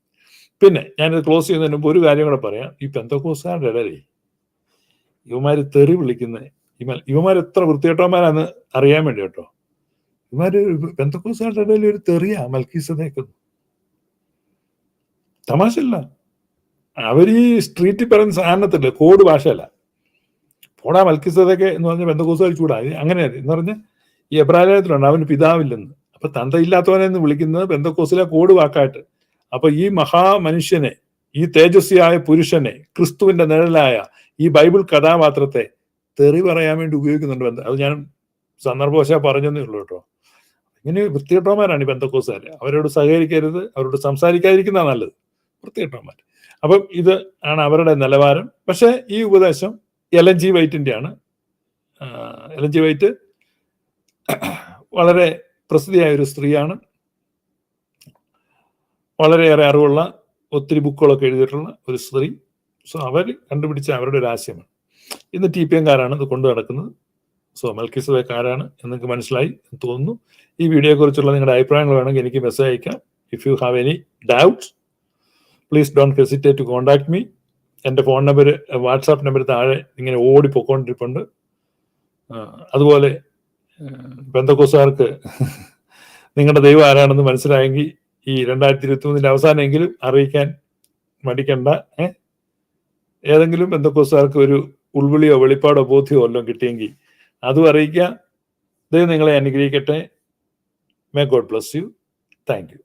പിന്നെ ഞാനിത് ക്ലോസ് ചെയ്യുന്നതിന് മുമ്പ് ഒരു കാര്യം കൂടെ പറയാം. ഈ പെന്തക്കോസ്തുകാരുടെ ഇടയിലെ ഇവന്മാര് തെറി വിളിക്കുന്ന ഇവന്മാർ എത്ര വൃത്തികെട്ടവന്മാരാന്ന് അറിയാൻ വേണ്ടി കേട്ടോ. ഇവന്മാര് പെന്തക്കോസ്തുകാരുടെ ഇടയിൽ ഒരു തെറിയാ മൽക്കീസദേക്ക്. തമാശല്ല. അവർ ഈ സ്ട്രീറ്റിൽ പറയുന്ന സാധനത്തില്ല, കോഡ് ഭാഷയല്ല. പോടാ മൽക്കീസദേക്ക് എന്ന് പറഞ്ഞ പെന്തക്കോസ്തുകാർ ചൂടായി. അങ്ങനെയാണ് എന്ന് പറഞ്ഞ് ഈ എബ്രായത്തിലുണ്ട് അവന് പിതാവില്ലെന്ന്. അപ്പൊ തന്തയില്ലാത്തവനെ എന്ന് വിളിക്കുന്നത് പെന്തക്കോസ്തിലെ കോഡ് വാക്കായിട്ട്. അപ്പൊ ഈ മഹാമനുഷ്യനെ, ഈ തേജസ്വിയായ പുരുഷനെ, ക്രിസ്തുവിന്റെ നിഴലായ ഈ ബൈബിൾ കഥാപാത്രത്തെ തെറി പറയാൻ വേണ്ടി ഉപയോഗിക്കുന്നുണ്ട്. അത് ഞാൻ സന്ദർഭവശാൽ പറഞ്ഞതേ ഉള്ളൂ കേട്ടോ. ഇങ്ങനെ വൃത്തികെട്ടവന്മാരാണ് ഈ പെന്തക്കോസ്തുകാർ. അവരോട് സഹകരിക്കരുത്, അവരോട് സംസാരിക്കാതിരിക്കുന്ന നല്ലത്. വൃത്തികെട്ടവന്മാർ. അപ്പം ഇത് ആണ് അവരുടെ നിലവാരം. പക്ഷെ ഈ ഉപദേശം എലൻ ജി വൈറ്റിന്റെ ആണ്. എലൻ ജി വൈറ്റ് വളരെ പ്രസിദ്ധിയായ ഒരു സ്ത്രീയാണ്. വളരെയേറെ അറിവുള്ള ഒത്തിരി ബുക്കുകളൊക്കെ എഴുതിയിട്ടുള്ള ഒരു സ്ത്രീ. സോ അവർ കണ്ടുപിടിച്ച അവരുടെ ഒരു ആശയമാണ്. ഇന്ന് TPM കാരാണ് ഇത് കൊണ്ടു നടക്കുന്നത്. സോ മൽക്കീസദേക്ക് ആരാണ് എന്നൊക്കെ മനസ്സിലായി എന്ന് തോന്നുന്നു. ഈ വീഡിയോയെ കുറിച്ചുള്ള നിങ്ങളുടെ അഭിപ്രായങ്ങൾ വേണമെങ്കിൽ എനിക്ക് മെസ്സേജ് അയക്കാം. If you have any doubts please don't hesitate to contact me. എൻ്റെ ഫോൺ നമ്പർ, വാട്സാപ്പ് നമ്പർ താഴെ ഇങ്ങനെ ഓടിപ്പോയിക്കൊണ്ടിരിപ്പുണ്ട്. അതുപോലെ പെന്തക്കോസ്തുകാർക്ക് നിങ്ങളുടെ ദൈവം ആരാണെന്ന് മനസ്സിലായെങ്കിൽ ഈ 2023 അവസാനമെങ്കിലും അറിയിക്കാൻ മടിക്കണ്ട. ഏതെങ്കിലും പെന്തക്കോസ്തുകാർക്ക് ഒരു ഉൾവിളിയോ വെളിപ്പാടോ ബോധ്യമോ വല്ലതും കിട്ടിയെങ്കിൽ അതും അറിയിക്കുക. ദൈവം നിങ്ങളെ അനുഗ്രഹിക്കട്ടെ. May God bless you. Thank you.